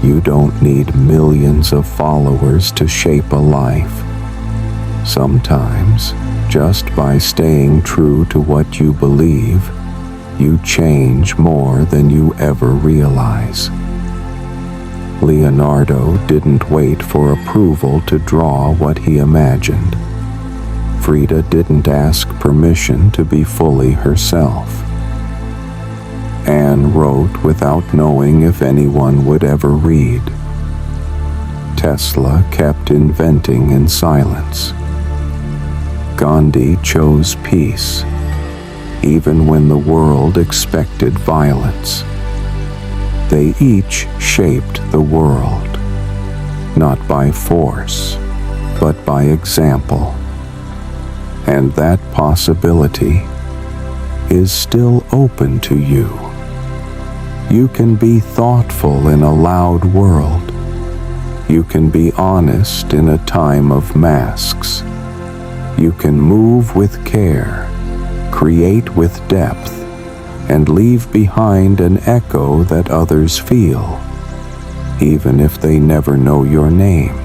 You don't need millions of followers to shape a life. Sometimes, just by staying true to what you believe, you change more than you ever realize. Leonardo didn't wait for approval to draw what he imagined. Frida didn't ask permission to be fully herself. Anne wrote without knowing if anyone would ever read. Tesla kept inventing in silence. Gandhi chose peace, even when the world expected violence. They each shaped the world, not by force, but by example. And that possibility is still open to you. You can be thoughtful in a loud world. You can be honest in a time of masks. You can move with care, create with depth, and leave behind an echo that others feel, even if they never know your name.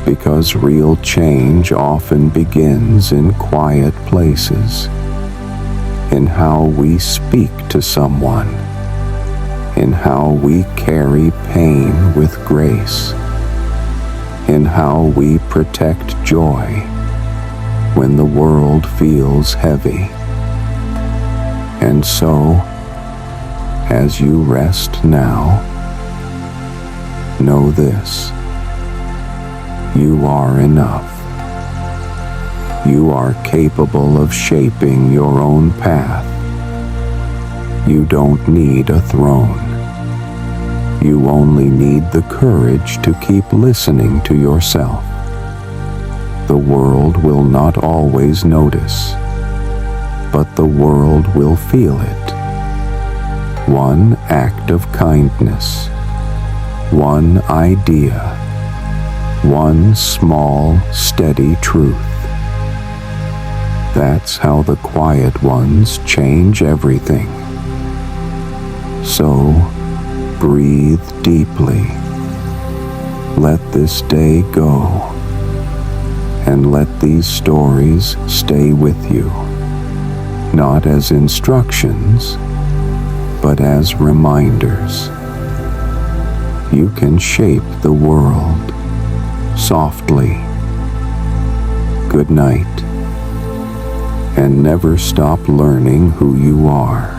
Because real change often begins in quiet places, in how we speak to someone, in how we carry pain with grace, in how we protect joy, when the world feels heavy. And so, as you rest now, know this: you are enough. You are capable of shaping your own path. You don't need a throne. You only need the courage to keep listening to yourself. The world will not always notice, but the world will feel it. One act of kindness, one idea, one small, steady truth. That's how the quiet ones change everything. So, breathe deeply. Let this day go, and let these stories stay with you, not as instructions, but as reminders. You can shape the world softly. Good night, and never stop learning who you are.